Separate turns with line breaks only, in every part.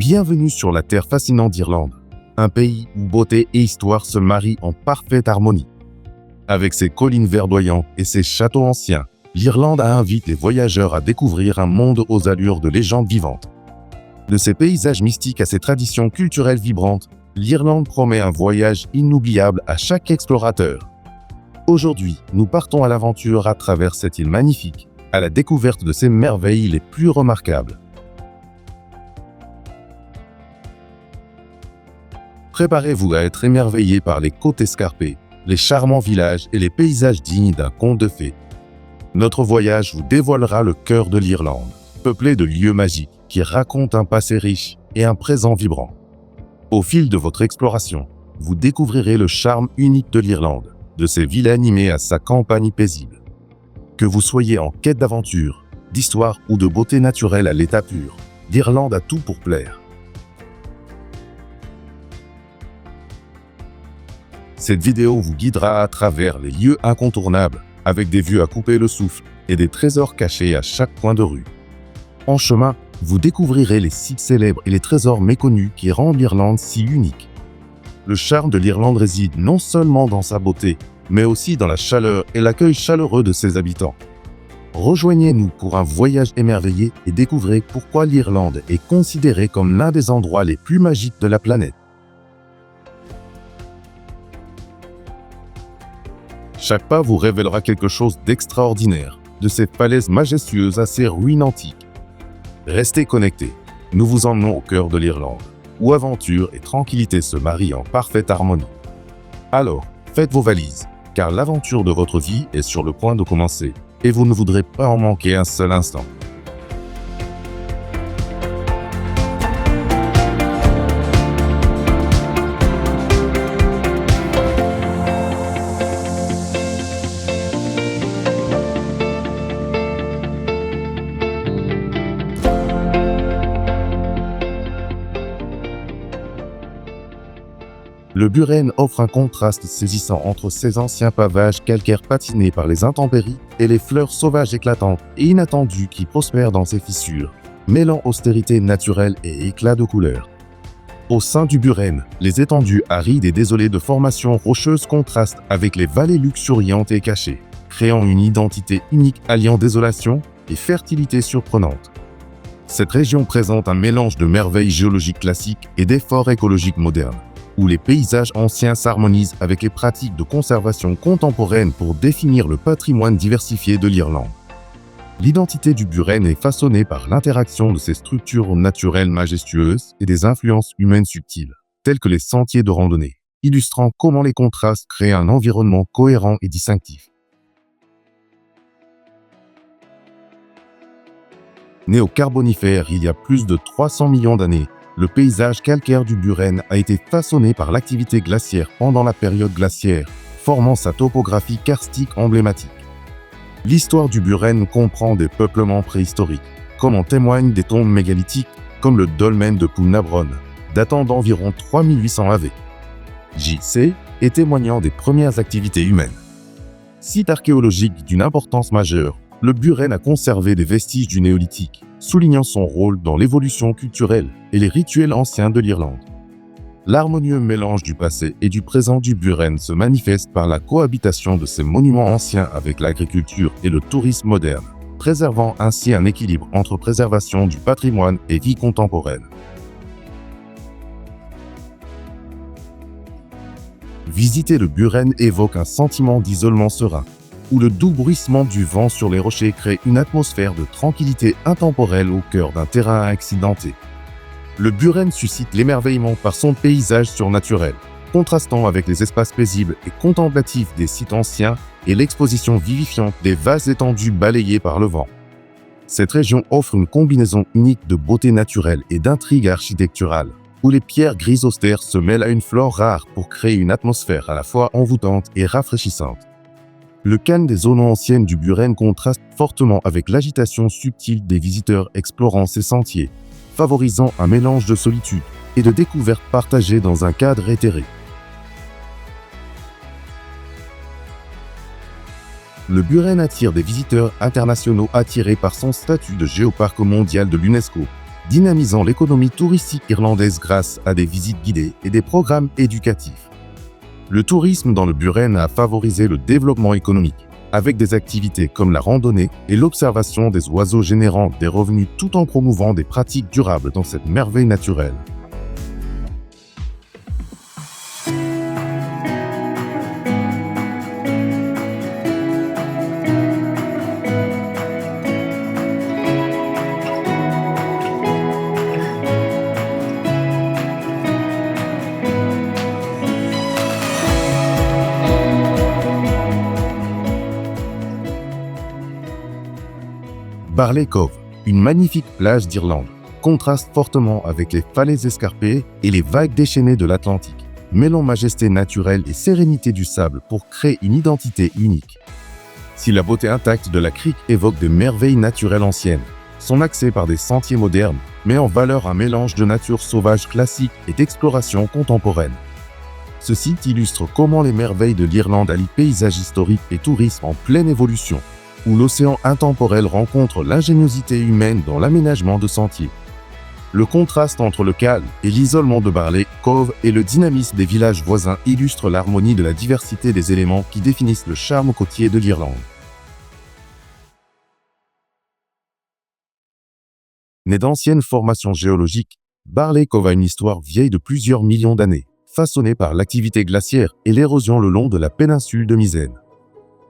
Bienvenue sur la terre fascinante d'Irlande, un pays où beauté et histoire se marient en parfaite harmonie. Avec ses collines verdoyantes et ses châteaux anciens, l'Irlande invite les voyageurs à découvrir un monde aux allures de légendes vivantes. De ses paysages mystiques à ses traditions culturelles vibrantes, l'Irlande promet un voyage inoubliable à chaque explorateur. Aujourd'hui, nous partons à l'aventure à travers cette île magnifique, à la découverte de ses merveilles les plus remarquables. Préparez-vous à être émerveillé par les côtes escarpées, les charmants villages et les paysages dignes d'un conte de fées. Notre voyage vous dévoilera le cœur de l'Irlande, peuplé de lieux magiques qui racontent un passé riche et un présent vibrant. Au fil de votre exploration, vous découvrirez le charme unique de l'Irlande, de ses villes animées à sa campagne paisible. Que vous soyez en quête d'aventure, d'histoire ou de beauté naturelle à l'état pur, l'Irlande a tout pour plaire. Cette vidéo vous guidera à travers les lieux incontournables, avec des vues à couper le souffle et des trésors cachés à chaque coin de rue. En chemin, vous découvrirez les sites célèbres et les trésors méconnus qui rendent l'Irlande si unique. Le charme de l'Irlande réside non seulement dans sa beauté, mais aussi dans la chaleur et l'accueil chaleureux de ses habitants. Rejoignez-nous pour un voyage émerveillé et découvrez pourquoi l'Irlande est considérée comme l'un des endroits les plus magiques de la planète. Chaque pas vous révélera quelque chose d'extraordinaire, de ses falaises majestueuses à ses ruines antiques. Restez connectés, nous vous emmenons au cœur de l'Irlande, où aventure et tranquillité se marient en parfaite harmonie. Alors, faites vos valises, car l'aventure de votre vie est sur le point de commencer, et vous ne voudrez pas en manquer un seul instant. Le Buren offre un contraste saisissant entre ses anciens pavages calcaires patinés par les intempéries et les fleurs sauvages éclatantes et inattendues qui prospèrent dans ses fissures, mêlant austérité naturelle et éclat de couleurs. Au sein du Buren, les étendues arides et désolées de formations rocheuses contrastent avec les vallées luxuriantes et cachées, créant une identité unique alliant désolation et fertilité surprenante. Cette région présente un mélange de merveilles géologiques classiques et d'efforts écologiques modernes, où les paysages anciens s'harmonisent avec les pratiques de conservation contemporaines pour définir le patrimoine diversifié de l'Irlande. L'identité du Buren est façonnée par l'interaction de ces structures naturelles majestueuses et des influences humaines subtiles, telles que les sentiers de randonnée, illustrant comment les contrastes créent un environnement cohérent et distinctif. Né au Carbonifère il y a plus de 300 millions d'années, le paysage calcaire du Buren a été façonné par l'activité glaciaire pendant la période glaciaire, formant sa topographie karstique emblématique. L'histoire du Buren comprend des peuplements préhistoriques, comme en témoignent des tombes mégalithiques comme le dolmen de Poulnabron, datant d'environ 3800 AV. J.C. et témoignant des premières activités humaines. Site archéologique d'une importance majeure, le Buren a conservé des vestiges du néolithique, soulignant son rôle dans l'évolution culturelle et les rituels anciens de l'Irlande. L'harmonieux mélange du passé et du présent du Buren se manifeste par la cohabitation de ces monuments anciens avec l'agriculture et le tourisme moderne, préservant ainsi un équilibre entre préservation du patrimoine et vie contemporaine. Visiter le Buren évoque un sentiment d'isolement serein, où le doux bruissement du vent sur les rochers crée une atmosphère de tranquillité intemporelle au cœur d'un terrain accidenté. Le Buren suscite l'émerveillement par son paysage surnaturel, contrastant avec les espaces paisibles et contemplatifs des sites anciens et l'exposition vivifiante des vastes étendues balayées par le vent. Cette région offre une combinaison unique de beauté naturelle et d'intrigue architecturale, où les pierres grises austères se mêlent à une flore rare pour créer une atmosphère à la fois envoûtante et rafraîchissante. Le calme des zones anciennes du Buren contraste fortement avec l'agitation subtile des visiteurs explorant ces sentiers, favorisant un mélange de solitude et de découverte partagée dans un cadre éthéré. Le Buren attire des visiteurs internationaux attirés par son statut de géoparc mondial de l'UNESCO, dynamisant l'économie touristique irlandaise grâce à des visites guidées et des programmes éducatifs. Le tourisme dans le Buren a favorisé le développement économique, avec des activités comme la randonnée et l'observation des oiseaux générant des revenus tout en promouvant des pratiques durables dans cette merveille naturelle. Barley Cove, une magnifique plage d'Irlande, contraste fortement avec les falaises escarpées et les vagues déchaînées de l'Atlantique, mêlant majesté naturelle et sérénité du sable pour créer une identité unique. Si la beauté intacte de la crique évoque des merveilles naturelles anciennes, son accès par des sentiers modernes met en valeur un mélange de nature sauvage classique et d'exploration contemporaine. Ce site illustre comment les merveilles de l'Irlande allient paysage historique et tourisme en pleine évolution, où l'océan intemporel rencontre l'ingéniosité humaine dans l'aménagement de sentiers. Le contraste entre le calme et l'isolement de Barley Cove et le dynamisme des villages voisins illustre l'harmonie de la diversité des éléments qui définissent le charme côtier de l'Irlande. Né d'anciennes formations géologiques, Barley Cove a une histoire vieille de plusieurs millions d'années, façonnée par l'activité glaciaire et l'érosion le long de la péninsule de Mizen.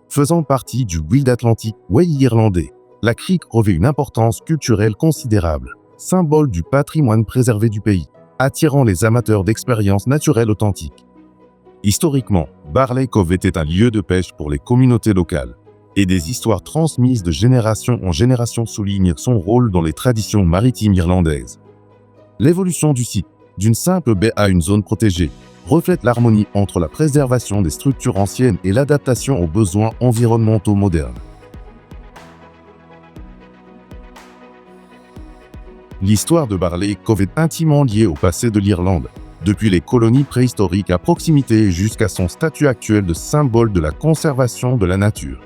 Faisant partie du Wild Atlantic Way irlandais, la crique revêt une importance culturelle considérable, symbole du patrimoine préservé du pays, attirant les amateurs d'expériences naturelles authentiques. Historiquement, Barley Cove était un lieu de pêche pour les communautés locales, et des histoires transmises de génération en génération soulignent son rôle dans les traditions maritimes irlandaises. L'évolution du site, d'une simple baie à une zone protégée, reflète l'harmonie entre la préservation des structures anciennes et l'adaptation aux besoins environnementaux modernes. L'histoire de Barley Cove est intimement liée au passé de l'Irlande, depuis les colonies préhistoriques à proximité jusqu'à son statut actuel de symbole de la conservation de la nature.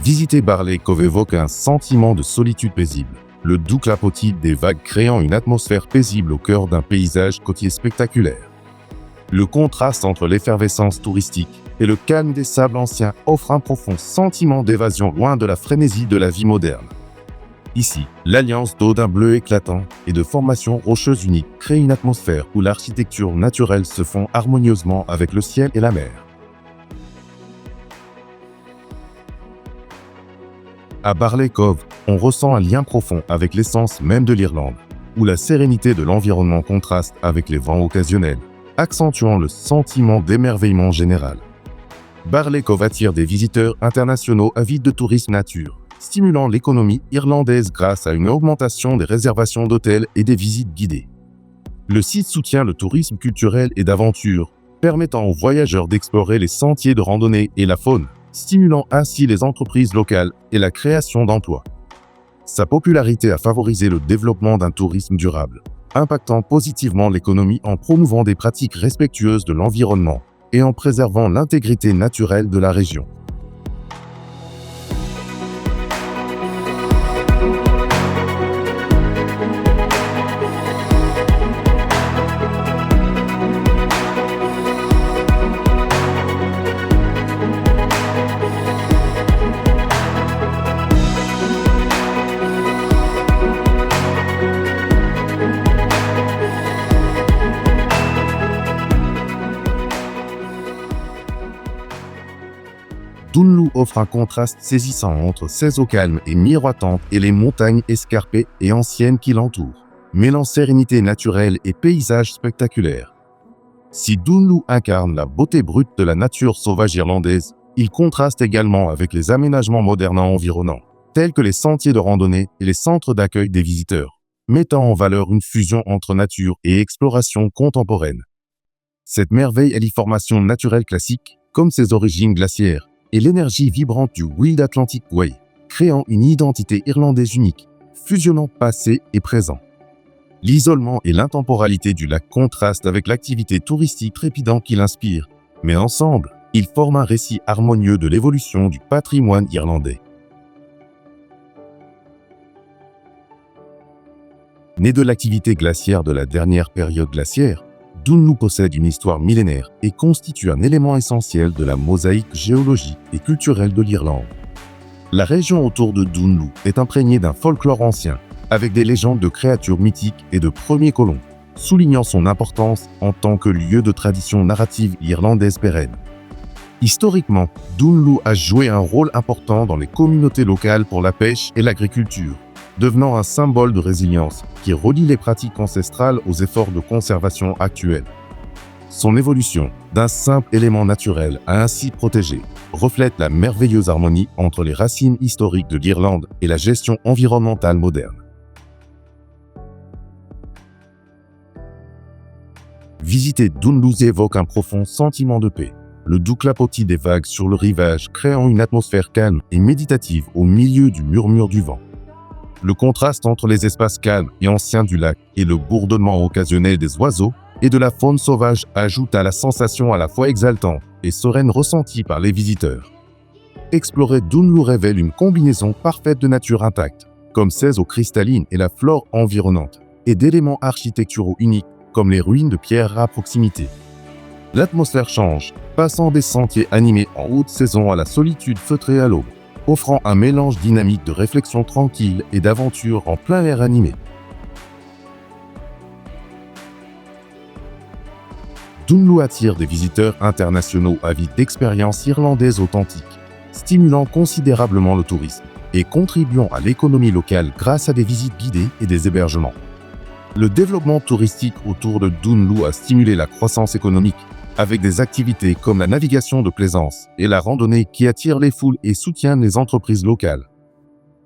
Visiter Barley Cove évoque un sentiment de solitude paisible, le doux clapotis des vagues créant une atmosphère paisible au cœur d'un paysage côtier spectaculaire. Le contraste entre l'effervescence touristique et le calme des sables anciens offre un profond sentiment d'évasion loin de la frénésie de la vie moderne. Ici, l'alliance d'eau d'un bleu éclatant et de formations rocheuses uniques crée une atmosphère où l'architecture naturelle se fond harmonieusement avec le ciel et la mer. À Barley Cove, on ressent un lien profond avec l'essence même de l'Irlande, où la sérénité de l'environnement contraste avec les vents occasionnels, accentuant le sentiment d'émerveillement général. Barley Cove attire des visiteurs internationaux avides de tourisme nature, stimulant l'économie irlandaise grâce à une augmentation des réservations d'hôtels et des visites guidées. Le site soutient le tourisme culturel et d'aventure, permettant aux voyageurs d'explorer les sentiers de randonnée et la faune, stimulant ainsi les entreprises locales et la création d'emplois. Sa popularité a favorisé le développement d'un tourisme durable, impactant positivement l'économie en promouvant des pratiques respectueuses de l'environnement et en préservant l'intégrité naturelle de la région. Dunloo offre un contraste saisissant entre ses eaux calmes et miroitantes et les montagnes escarpées et anciennes qui l'entourent, mêlant sérénité naturelle et paysages spectaculaires. Si Dunloo incarne la beauté brute de la nature sauvage irlandaise, il contraste également avec les aménagements modernes environnants, tels que les sentiers de randonnée et les centres d'accueil des visiteurs, mettant en valeur une fusion entre nature et exploration contemporaine. Cette merveille allie formation naturelle classique, comme ses origines glaciaires, et l'énergie vibrante du Wild Atlantic Way, créant une identité irlandaise unique, fusionnant passé et présent. L'isolement et l'intemporalité du lac contrastent avec l'activité touristique trépidante qui l'inspire, mais ensemble, ils forment un récit harmonieux de l'évolution du patrimoine irlandais. Né de l'activité glaciaire de la dernière période glaciaire, Dunlu possède une histoire millénaire et constitue un élément essentiel de la mosaïque géologique et culturelle de l'Irlande. La région autour de Dunlu est imprégnée d'un folklore ancien, avec des légendes de créatures mythiques et de premiers colons, soulignant son importance en tant que lieu de tradition narrative irlandaise pérenne. Historiquement, Dunlu a joué un rôle important dans les communautés locales pour la pêche et l'agriculture, devenant un symbole de résilience qui relie les pratiques ancestrales aux efforts de conservation actuels. Son évolution, d'un simple élément naturel à un site protégé, reflète la merveilleuse harmonie entre les racines historiques de l'Irlande et la gestion environnementale moderne. Visiter Dunlu évoque un profond sentiment de paix. Le doux clapotis des vagues sur le rivage créant une atmosphère calme et méditative au milieu du murmure du vent. Le contraste entre les espaces calmes et anciens du lac et le bourdonnement occasionnel des oiseaux et de la faune sauvage ajoute à la sensation à la fois exaltante et sereine ressentie par les visiteurs. Explorer Dunlu révèle une combinaison parfaite de nature intacte, comme ses eaux cristallines et la flore environnante, et d'éléments architecturaux uniques, comme les ruines de pierre à proximité. L'atmosphère change, passant des sentiers animés en haute saison à la solitude feutrée à l'aube, offrant un mélange dynamique de réflexion tranquille et d'aventure en plein air animé. Dunlu attire des visiteurs internationaux avides d'expériences irlandaises authentiques, stimulant considérablement le tourisme et contribuant à l'économie locale grâce à des visites guidées et des hébergements. Le développement touristique autour de Dunlu a stimulé la croissance économique, avec des activités comme la navigation de plaisance et la randonnée qui attirent les foules et soutiennent les entreprises locales.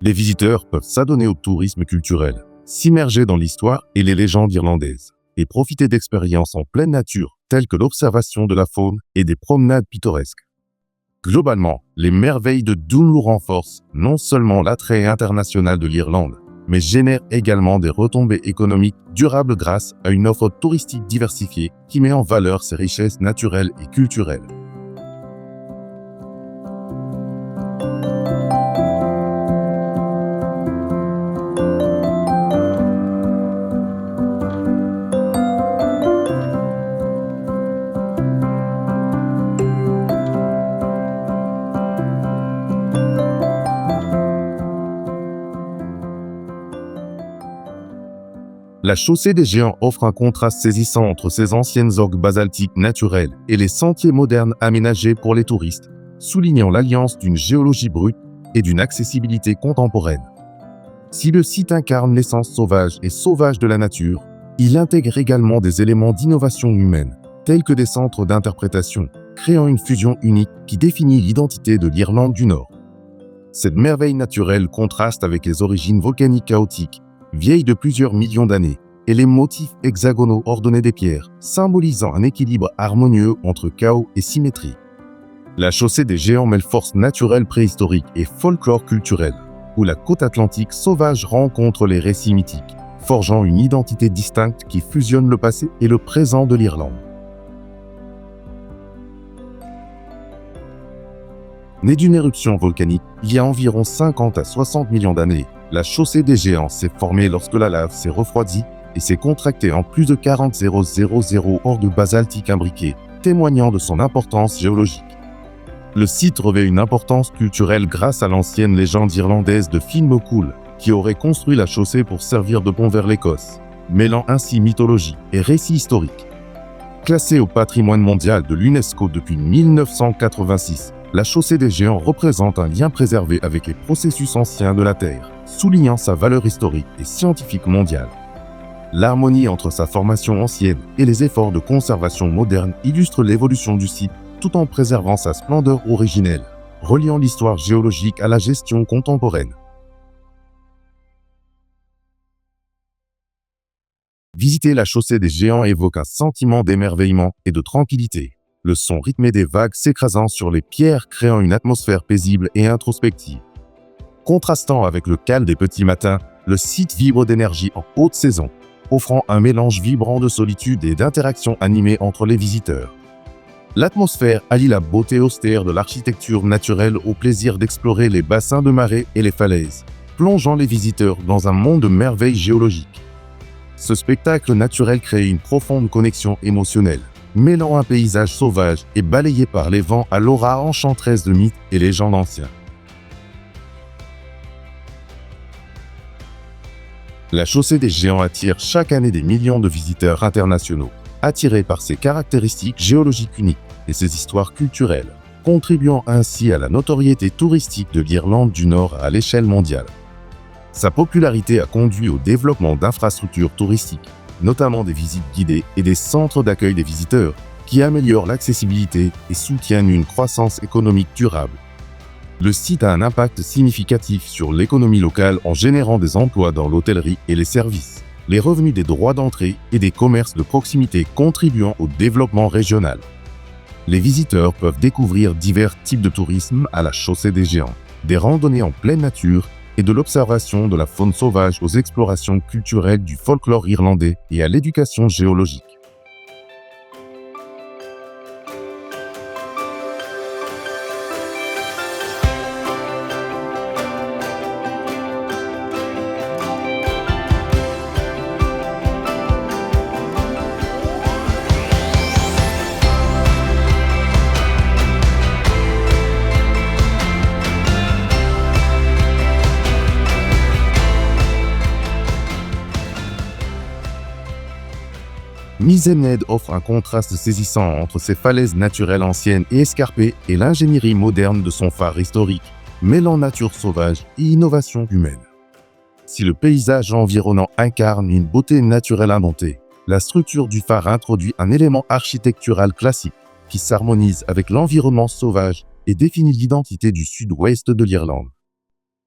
Les visiteurs peuvent s'adonner au tourisme culturel, s'immerger dans l'histoire et les légendes irlandaises, et profiter d'expériences en pleine nature, telles que l'observation de la faune et des promenades pittoresques. Globalement, les merveilles de Dunlu renforcent non seulement l'attrait international de l'Irlande, mais génèrent également des retombées économiques durables grâce à une offre touristique diversifiée qui met en valeur ses richesses naturelles et culturelles. La chaussée des géants offre un contraste saisissant entre ces anciennes orgues basaltiques naturelles et les sentiers modernes aménagés pour les touristes, soulignant l'alliance d'une géologie brute et d'une accessibilité contemporaine. Si le site incarne l'essence sauvage et sauvage de la nature, il intègre également des éléments d'innovation humaine, tels que des centres d'interprétation, créant une fusion unique qui définit l'identité de l'Irlande du Nord. Cette merveille naturelle contraste avec les origines volcaniques chaotiques, vieilles de plusieurs millions d'années, et les motifs hexagonaux ordonnés des pierres, symbolisant un équilibre harmonieux entre chaos et symétrie. La chaussée des géants mêle force naturelle préhistorique et folklore culturel, où la côte atlantique sauvage rencontre les récits mythiques, forgeant une identité distincte qui fusionne le passé et le présent de l'Irlande. Née d'une éruption volcanique il y a environ 50 à 60 millions d'années, la chaussée des géants s'est formée lorsque la lave s'est refroidie et s'est contractée en plus de 40 000 orgues basaltiques imbriqués, témoignant de son importance géologique. Le site revêt une importance culturelle grâce à l'ancienne légende irlandaise de Finn McCool, qui aurait construit la chaussée pour servir de pont vers l'Écosse, mêlant ainsi mythologie et récit historique. Classée au patrimoine mondial de l'UNESCO depuis 1986, la chaussée des géants représente un lien préservé avec les processus anciens de la Terre, soulignant sa valeur historique et scientifique mondiale. L'harmonie entre sa formation ancienne et les efforts de conservation moderne illustre l'évolution du site tout en préservant sa splendeur originelle, reliant l'histoire géologique à la gestion contemporaine. Visiter la chaussée des géants évoque un sentiment d'émerveillement et de tranquillité. Le son rythmé des vagues s'écrasant sur les pierres créant une atmosphère paisible et introspective. Contrastant avec le calme des petits matins, le site vibre d'énergie en haute saison, offrant un mélange vibrant de solitude et d'interaction animée entre les visiteurs. L'atmosphère allie la beauté austère de l'architecture naturelle au plaisir d'explorer les bassins de marée et les falaises, plongeant les visiteurs dans un monde de merveilles géologiques. Ce spectacle naturel crée une profonde connexion émotionnelle, mêlant un paysage sauvage et balayé par les vents à l'aura enchanteresse de mythes et légendes anciens. La Chaussée des Géants attire chaque année des millions de visiteurs internationaux, attirés par ses caractéristiques géologiques uniques et ses histoires culturelles, contribuant ainsi à la notoriété touristique de l'Irlande du Nord à l'échelle mondiale. Sa popularité a conduit au développement d'infrastructures touristiques, notamment des visites guidées et des centres d'accueil des visiteurs, qui améliorent l'accessibilité et soutiennent une croissance économique durable. Le site a un impact significatif sur l'économie locale en générant des emplois dans l'hôtellerie et les services, les revenus des droits d'entrée et des commerces de proximité contribuant au développement régional. Les visiteurs peuvent découvrir divers types de tourisme à la Chaussée des Géants, des randonnées en pleine nature et de l'observation de la faune sauvage aux explorations culturelles du folklore irlandais et à l'éducation géologique. Mizenhead offre un contraste saisissant entre ses falaises naturelles anciennes et escarpées et l'ingénierie moderne de son phare historique, mêlant nature sauvage et innovation humaine. Si le paysage environnant incarne une beauté naturelle indomptée, la structure du phare introduit un élément architectural classique qui s'harmonise avec l'environnement sauvage et définit l'identité du sud-ouest de l'Irlande.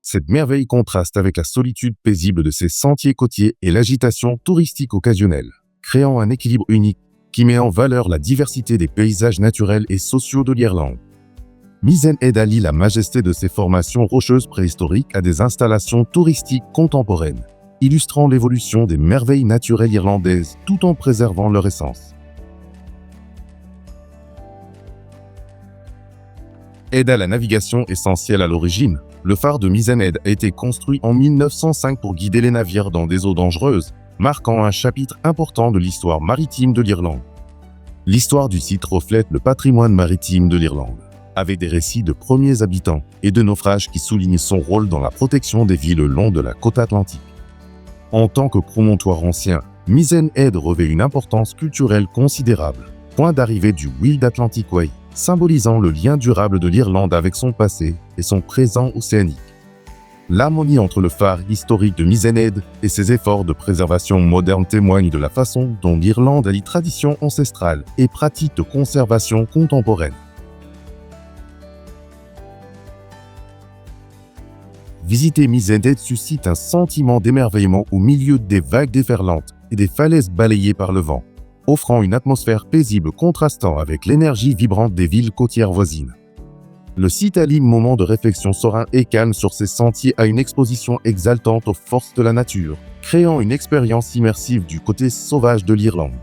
Cette merveille contraste avec la solitude paisible de ses sentiers côtiers et l'agitation touristique occasionnelle, créant un équilibre unique qui met en valeur la diversité des paysages naturels et sociaux de l'Irlande. Mizenhead allie la majesté de ses formations rocheuses préhistoriques à des installations touristiques contemporaines, illustrant l'évolution des merveilles naturelles irlandaises tout en préservant leur essence. Aide à la navigation essentielle à l'origine, le phare de Mizenhead a été construit en 1905 pour guider les navires dans des eaux dangereuses, marquant un chapitre important de l'histoire maritime de l'Irlande. L'histoire du site reflète le patrimoine maritime de l'Irlande, avec des récits de premiers habitants et de naufrages qui soulignent son rôle dans la protection des villes le long de la côte atlantique. En tant que promontoire ancien, Mizenhead revêt une importance culturelle considérable, point d'arrivée du Wild Atlantic Way, symbolisant le lien durable de l'Irlande avec son passé et son présent océanique. L'harmonie entre le phare historique de Mizenhead et ses efforts de préservation moderne témoignent de la façon dont l'Irlande allie tradition ancestrale et pratiques de conservation contemporaine. Visiter Mizenhead suscite un sentiment d'émerveillement au milieu des vagues déferlantes et des falaises balayées par le vent, offrant une atmosphère paisible contrastant avec l'énergie vibrante des villes côtières voisines. Le site allie moments de réflexion serein et calme sur ses sentiers à une exposition exaltante aux forces de la nature, créant une expérience immersive du côté sauvage de l'Irlande.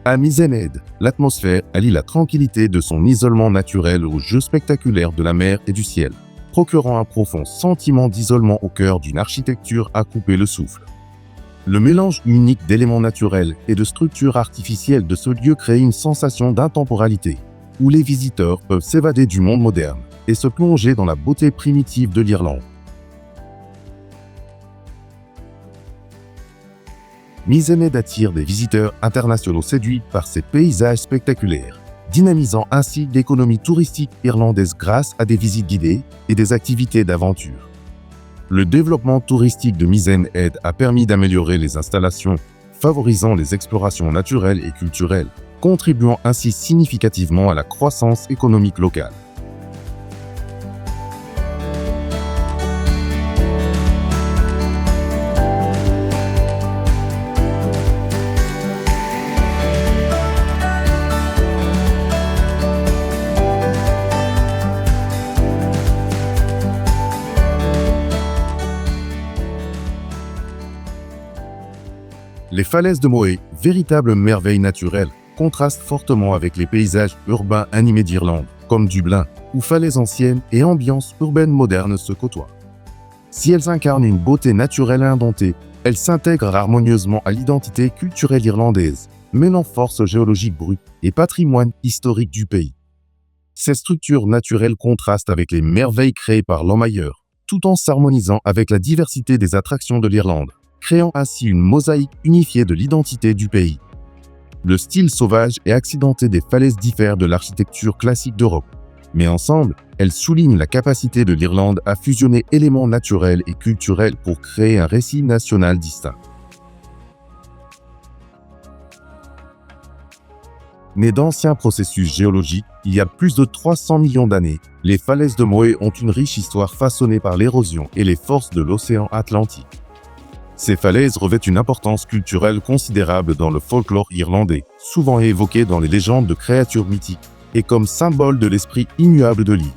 À Mizenhead, l'atmosphère allie la tranquillité de son isolement naturel aux jeux spectaculaires de la mer et du ciel, procurant un profond sentiment d'isolement au cœur d'une architecture à couper le souffle. Le mélange unique d'éléments naturels et de structures artificielles de ce lieu crée une sensation d'intemporalité, où les visiteurs peuvent s'évader du monde moderne et se plonger dans la beauté primitive de l'Irlande. Mizenhead attire des visiteurs internationaux séduits par ses paysages spectaculaires, dynamisant ainsi l'économie touristique irlandaise grâce à des visites guidées et des activités d'aventure. Le développement touristique de Mizenhead a permis d'améliorer les installations, favorisant les explorations naturelles et culturelles, contribuant ainsi significativement à la croissance économique locale. Les falaises de Moray, véritable merveille naturelle, contrastent fortement avec les paysages urbains animés d'Irlande, comme Dublin, où falaises anciennes et ambiance urbaine moderne se côtoient. Si elles incarnent une beauté naturelle indomptée, Elles s'intègrent harmonieusement à l'identité culturelle irlandaise, mêlant force géologique brute et patrimoine historique du pays. Ces structures naturelles contrastent avec les merveilles créées par l'homme ailleurs, tout en s'harmonisant avec la diversité des attractions de l'Irlande, créant ainsi une mosaïque unifiée de l'identité du pays. Le style sauvage et accidenté des falaises diffère de l'architecture classique d'Europe, mais ensemble, elles soulignent la capacité de l'Irlande à fusionner éléments naturels et culturels pour créer un récit national distinct. Nées d'anciens processus géologiques, il y a plus de 300 millions d'années, les falaises de Moray ont une riche histoire façonnée par l'érosion et les forces de l'océan Atlantique. Ces falaises revêtent une importance culturelle considérable dans le folklore irlandais, souvent évoqué dans les légendes de créatures mythiques, et comme symbole de l'esprit immuable de l'île.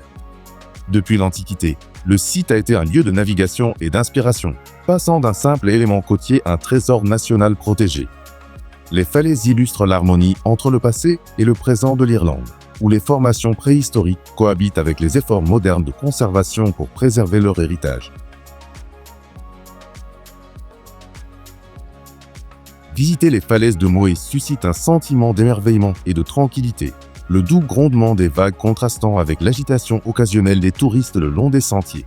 Depuis l'Antiquité, le site a été un lieu de navigation et d'inspiration, passant d'un simple élément côtier à un trésor national protégé. Les falaises illustrent l'harmonie entre le passé et le présent de l'Irlande, où les formations préhistoriques cohabitent avec les efforts modernes de conservation pour préserver leur héritage. Visiter les falaises de Moray suscite un sentiment d'émerveillement et de tranquillité, le doux grondement des vagues contrastant avec l'agitation occasionnelle des touristes le long des sentiers.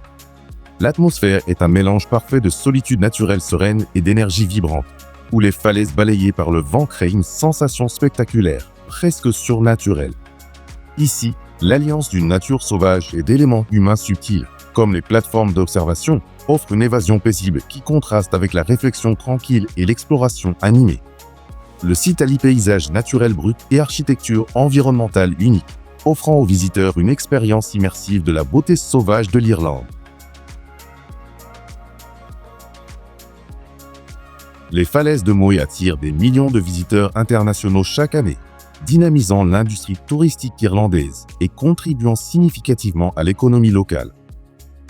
L'atmosphère est un mélange parfait de solitude naturelle sereine et d'énergie vibrante, où les falaises balayées par le vent créent une sensation spectaculaire, presque surnaturelle. Ici, l'alliance d'une nature sauvage et d'éléments humains subtils, comme les plateformes d'observation, offre une évasion paisible qui contraste avec la réflexion tranquille et l'exploration animée. Le site allie paysages naturels bruts et architecture environnementale unique, offrant aux visiteurs une expérience immersive de la beauté sauvage de l'Irlande. Les falaises de Moray attirent des millions de visiteurs internationaux chaque année, dynamisant l'industrie touristique irlandaise et contribuant significativement à l'économie locale.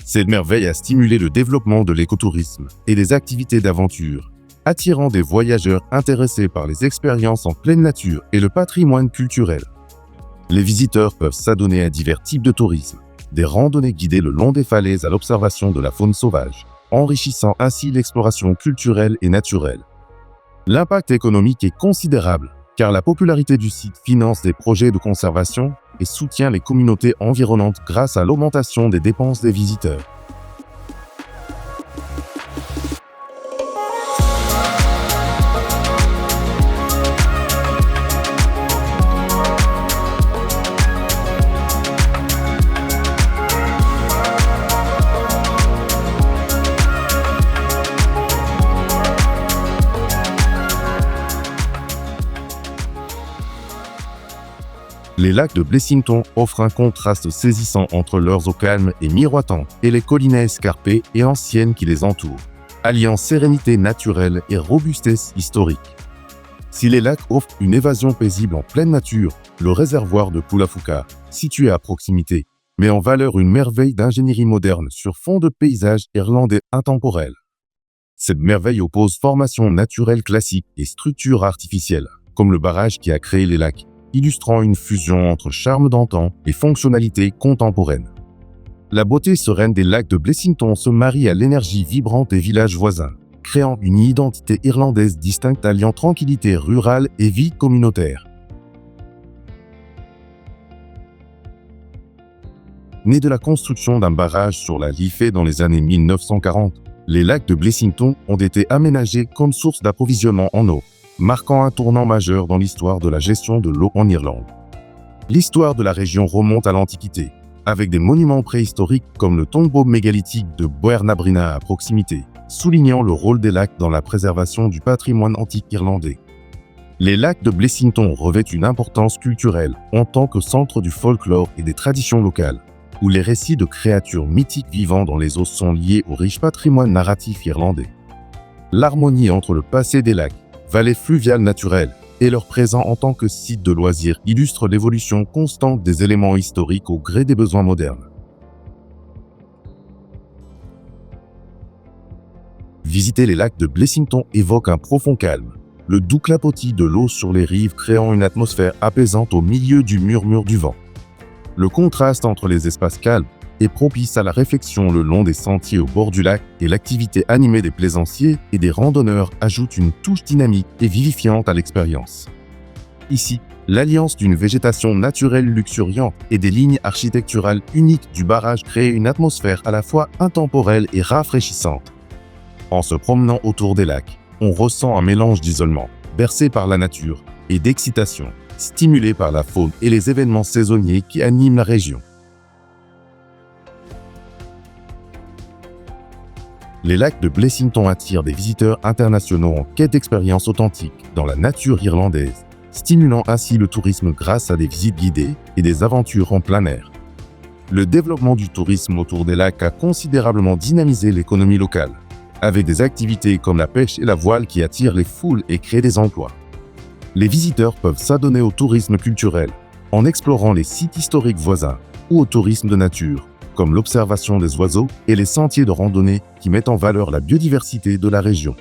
Cette merveille a stimulé le développement de l'écotourisme et des activités d'aventure, attirant des voyageurs intéressés par les expériences en pleine nature et le patrimoine culturel. Les visiteurs peuvent s'adonner à divers types de tourisme, des randonnées guidées le long des falaises à l'observation de la faune sauvage, enrichissant ainsi l'exploration culturelle et naturelle. L'impact économique est considérable, car la popularité du site finance des projets de conservation et soutient les communautés environnantes grâce à l'augmentation des dépenses des visiteurs. Les lacs de Blessington offrent un contraste saisissant entre leurs eaux calmes et miroitantes et les collines escarpées et anciennes qui les entourent, alliant sérénité naturelle et robustesse historique. Si les lacs offrent une évasion paisible en pleine nature, le réservoir de Poulaphouca, situé à proximité, met en valeur une merveille d'ingénierie moderne sur fond de paysages irlandais intemporels. Cette merveille oppose formation naturelle classique et structures artificielles, comme le barrage qui a créé les lacs, illustrant une fusion entre charme d'antan et fonctionnalité contemporaine. La beauté sereine des lacs de Blessington se marie à l'énergie vibrante des villages voisins, créant une identité irlandaise distincte alliant tranquillité rurale et vie communautaire. Né de la construction d'un barrage sur la Liffey dans les années 1940, les lacs de Blessington ont été aménagés comme source d'approvisionnement en eau, marquant un tournant majeur dans l'histoire de la gestion de l'eau en Irlande. L'histoire de la région remonte à l'Antiquité, avec des monuments préhistoriques comme le tombeau mégalithique de Bohernabrina à proximité, soulignant le rôle des lacs dans la préservation du patrimoine antique irlandais. Les lacs de Blessington revêtent une importance culturelle en tant que centre du folklore et des traditions locales, où les récits de créatures mythiques vivant dans les eaux sont liés au riche patrimoine narratif irlandais. L'harmonie entre le passé des lacs, vallées fluviales naturelles, et leur présent en tant que site de loisirs illustre l'évolution constante des éléments historiques au gré des besoins modernes. Visiter les lacs de Blessington évoque un profond calme, le doux clapotis de l'eau sur les rives créant une atmosphère apaisante au milieu du murmure du vent. Le contraste entre les espaces calmes est propice à la réflexion le long des sentiers au bord du lac et l'activité animée des plaisanciers et des randonneurs ajoute une touche dynamique et vivifiante à l'expérience. Ici, l'alliance d'une végétation naturelle luxuriante et des lignes architecturales uniques du barrage crée une atmosphère à la fois intemporelle et rafraîchissante. En se promenant autour des lacs, on ressent un mélange d'isolement, bercé par la nature, et d'excitation, stimulé par la faune et les événements saisonniers qui animent la région. Les lacs de Blessington attirent des visiteurs internationaux en quête d'expériences authentiques dans la nature irlandaise, stimulant ainsi le tourisme grâce à des visites guidées et des aventures en plein air. Le développement du tourisme autour des lacs a considérablement dynamisé l'économie locale, avec des activités comme la pêche et la voile qui attirent les foules et créent des emplois. Les visiteurs peuvent s'adonner au tourisme culturel en explorant les sites historiques voisins ou au tourisme de nature, comme l'observation des oiseaux et les sentiers de randonnée qui mettent en valeur la biodiversité de la région.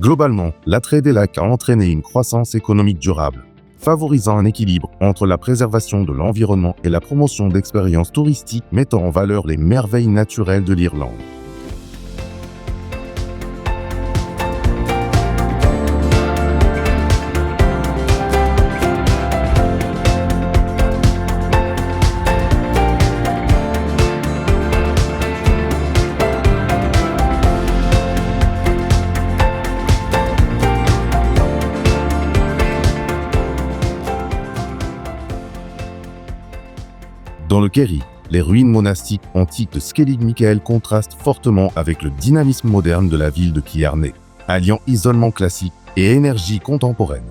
Globalement, l'attrait des lacs a entraîné une croissance économique durable, favorisant un équilibre entre la préservation de l'environnement et la promotion d'expériences touristiques mettant en valeur les merveilles naturelles de l'Irlande. Dans le Kerry, les ruines monastiques antiques de Skellig Michael contrastent fortement avec le dynamisme moderne de la ville de Killarney, alliant isolement classique et énergie contemporaine.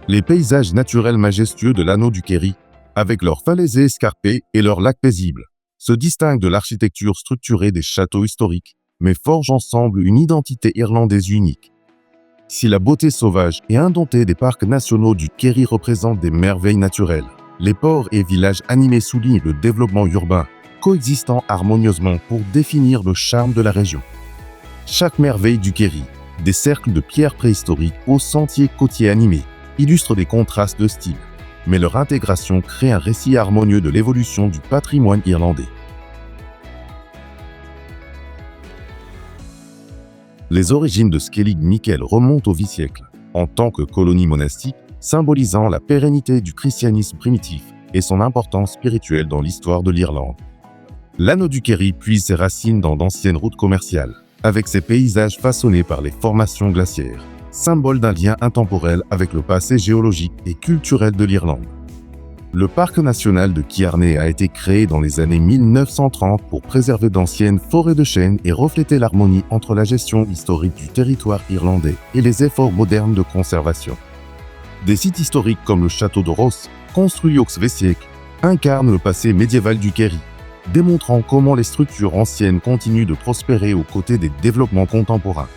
Les paysages naturels majestueux de l'anneau du Kerry, avec leurs falaises escarpées et leurs lacs paisibles, se distinguent de l'architecture structurée des châteaux historiques, mais forgent ensemble une identité irlandaise unique. Si la beauté sauvage et indomptée des parcs nationaux du Kerry représentent des merveilles naturelles, les ports et villages animés soulignent le développement urbain, coexistant harmonieusement pour définir le charme de la région. Chaque merveille du Kerry, des cercles de pierres préhistoriques aux sentiers côtiers animés, illustre des contrastes de style, mais leur intégration crée un récit harmonieux de l'évolution du patrimoine irlandais. Les origines de Skellig Michael remontent au Vieux-siècle, en tant que colonie monastique, symbolisant la pérennité du christianisme primitif et son importance spirituelle dans l'histoire de l'Irlande. L'anneau du Kerry puise ses racines dans d'anciennes routes commerciales, avec ses paysages façonnés par les formations glaciaires, symbole d'un lien intemporel avec le passé géologique et culturel de l'Irlande. Le parc national de Killarney a été créé dans les années 1930 pour préserver d'anciennes forêts de chênes et refléter l'harmonie entre la gestion historique du territoire irlandais et les efforts modernes de conservation. Des sites historiques comme le château de Ross, construit au XVe siècle, incarnent le passé médiéval du Kerry, démontrant comment les structures anciennes continuent de prospérer aux côtés des développements contemporains.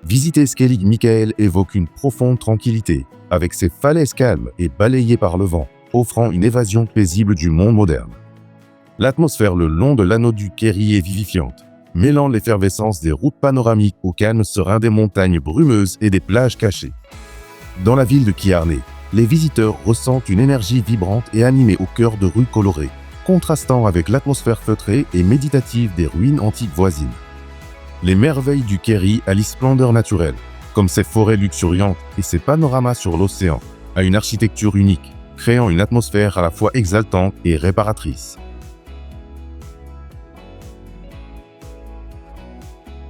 Visiter Skellig Michael évoque une profonde tranquillité, avec ses falaises calmes et balayées par le vent, offrant une évasion paisible du monde moderne. L'atmosphère le long de l'anneau du Kerry est vivifiante, mêlant l'effervescence des routes panoramiques au calme serein des montagnes brumeuses et des plages cachées. Dans la ville de Killarney, les visiteurs ressentent une énergie vibrante et animée au cœur de rues colorées, contrastant avec l'atmosphère feutrée et méditative des ruines antiques voisines. Les merveilles du Kerry allient splendeur naturelle, comme ses forêts luxuriantes et ses panoramas sur l'océan, à une architecture unique, créant une atmosphère à la fois exaltante et réparatrice.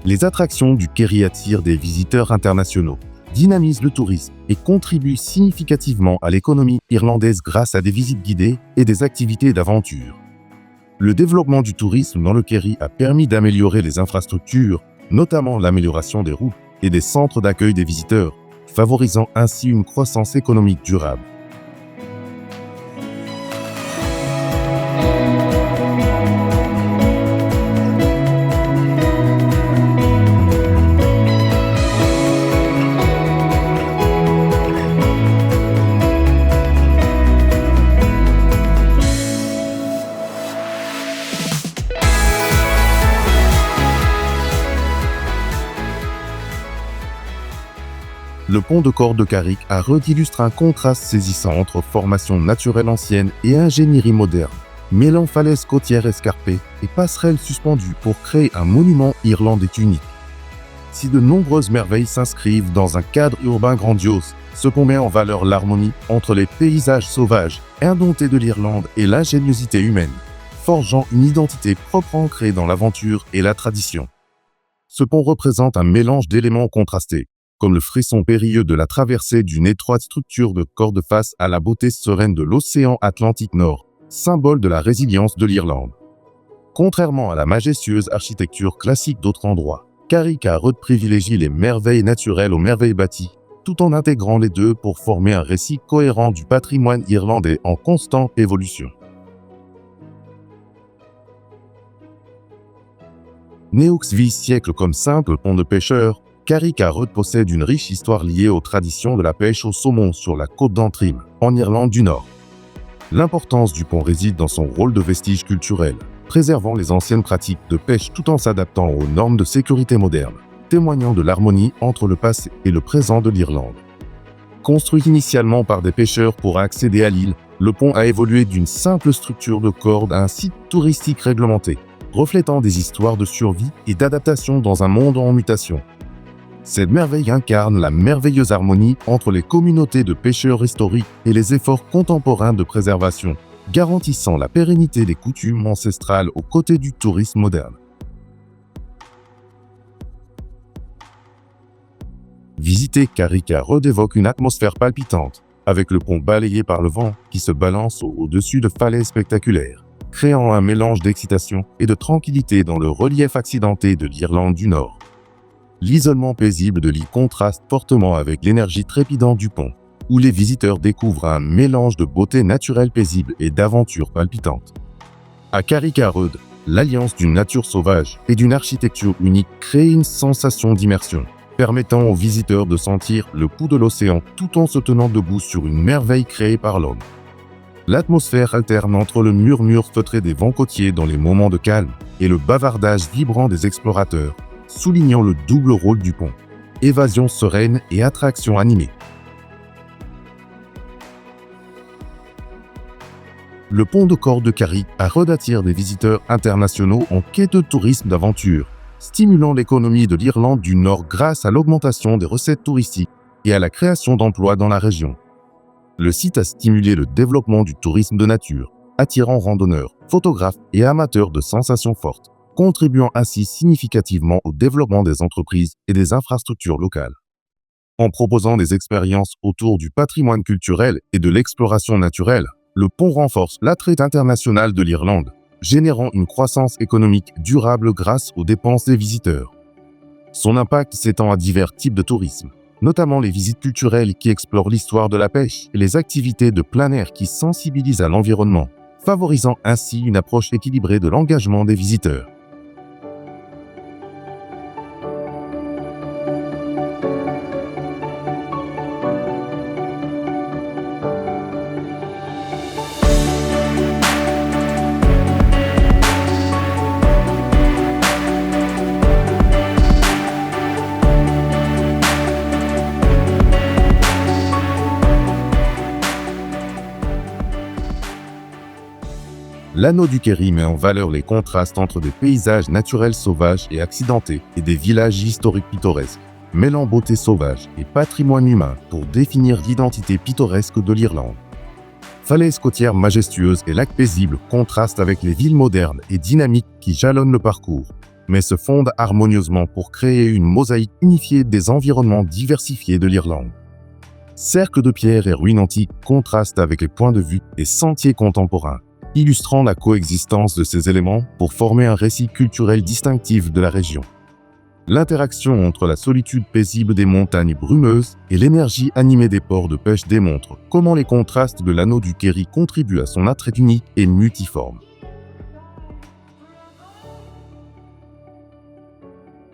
Les attractions du Kerry attirent des visiteurs internationaux, dynamisent le tourisme et contribuent significativement à l'économie irlandaise grâce à des visites guidées et des activités d'aventure. Le développement du tourisme dans le Kerry a permis d'améliorer les infrastructures, notamment l'amélioration des routes et des centres d'accueil des visiteurs, favorisant ainsi une croissance économique durable. Le pont de Corps de Carrick à Rhodes illustre un contraste saisissant entre formation naturelle ancienne et ingénierie moderne, mêlant falaises côtières escarpées et passerelles suspendues pour créer un monument irlandais unique. Si de nombreuses merveilles s'inscrivent dans un cadre urbain grandiose, ce pont met en valeur l'harmonie entre les paysages sauvages, indomptés de l'Irlande et l'ingéniosité humaine, forgeant une identité propre ancrée dans l'aventure et la tradition. Ce pont représente un mélange d'éléments contrastés, comme le frisson périlleux de la traversée d'une étroite structure de corde face à la beauté sereine de l'océan Atlantique Nord, symbole de la résilience de l'Irlande. Contrairement à la majestueuse architecture classique d'autres endroits, Carrick à Rhodes privilégie les merveilles naturelles aux merveilles bâties, tout en intégrant les deux pour former un récit cohérent du patrimoine irlandais en constante évolution. Né au XVIIe siècle comme simple pont de pêcheurs, Carrick à Rhodes possède une riche histoire liée aux traditions de la pêche au saumon sur la côte d'Antrim, en Irlande du Nord. L'importance du pont réside dans son rôle de vestige culturel, préservant les anciennes pratiques de pêche tout en s'adaptant aux normes de sécurité modernes, témoignant de l'harmonie entre le passé et le présent de l'Irlande. Construit initialement par des pêcheurs pour accéder à l'île, le pont a évolué d'une simple structure de corde à un site touristique réglementé, reflétant des histoires de survie et d'adaptation dans un monde en mutation. Cette merveille incarne la merveilleuse harmonie entre les communautés de pêcheurs historiques et les efforts contemporains de préservation, garantissant la pérennité des coutumes ancestrales aux côtés du tourisme moderne. Visiter Carrick à Rhodes évoque une atmosphère palpitante, avec le pont balayé par le vent qui se balance au-dessus de falaises spectaculaires, créant un mélange d'excitation et de tranquillité dans le relief accidenté de l'Irlande du Nord. L'isolement paisible de l'île contraste fortement avec l'énergie trépidante du pont, où les visiteurs découvrent un mélange de beauté naturelle paisible et d'aventures palpitantes. À Carrick à Rhodes, l'alliance d'une nature sauvage et d'une architecture unique crée une sensation d'immersion, permettant aux visiteurs de sentir le pouls de l'océan tout en se tenant debout sur une merveille créée par l'homme. L'atmosphère alterne entre le murmure feutré des vents côtiers dans les moments de calme et le bavardage vibrant des explorateurs, soulignant le double rôle du pont, évasion sereine et attraction animée. Le pont de Corps de Carrick à Rhodes attire des visiteurs internationaux en quête de tourisme d'aventure, stimulant l'économie de l'Irlande du Nord grâce à l'augmentation des recettes touristiques et à la création d'emplois dans la région. Le site a stimulé le développement du tourisme de nature, attirant randonneurs, photographes et amateurs de sensations fortes, contribuant ainsi significativement au développement des entreprises et des infrastructures locales. En proposant des expériences autour du patrimoine culturel et de l'exploration naturelle, le pont renforce l'attrait international de l'Irlande, générant une croissance économique durable grâce aux dépenses des visiteurs. Son impact s'étend à divers types de tourisme, notamment les visites culturelles qui explorent l'histoire de la pêche et les activités de plein air qui sensibilisent à l'environnement, favorisant ainsi une approche équilibrée de l'engagement des visiteurs. L'anneau du Kerry met en valeur les contrastes entre des paysages naturels sauvages et accidentés et des villages historiques pittoresques, mêlant beauté sauvage et patrimoine humain pour définir l'identité pittoresque de l'Irlande. Falaises côtières majestueuses et lacs paisibles contrastent avec les villes modernes et dynamiques qui jalonnent le parcours, mais se fondent harmonieusement pour créer une mosaïque unifiée des environnements diversifiés de l'Irlande. Cercles de pierre et ruines antiques contrastent avec les points de vue et sentiers contemporains, illustrant la coexistence de ces éléments pour former un récit culturel distinctif de la région. L'interaction entre la solitude paisible des montagnes brumeuses et l'énergie animée des ports de pêche démontre comment les contrastes de l'anneau du Kerry contribuent à son attrait unique et multiforme.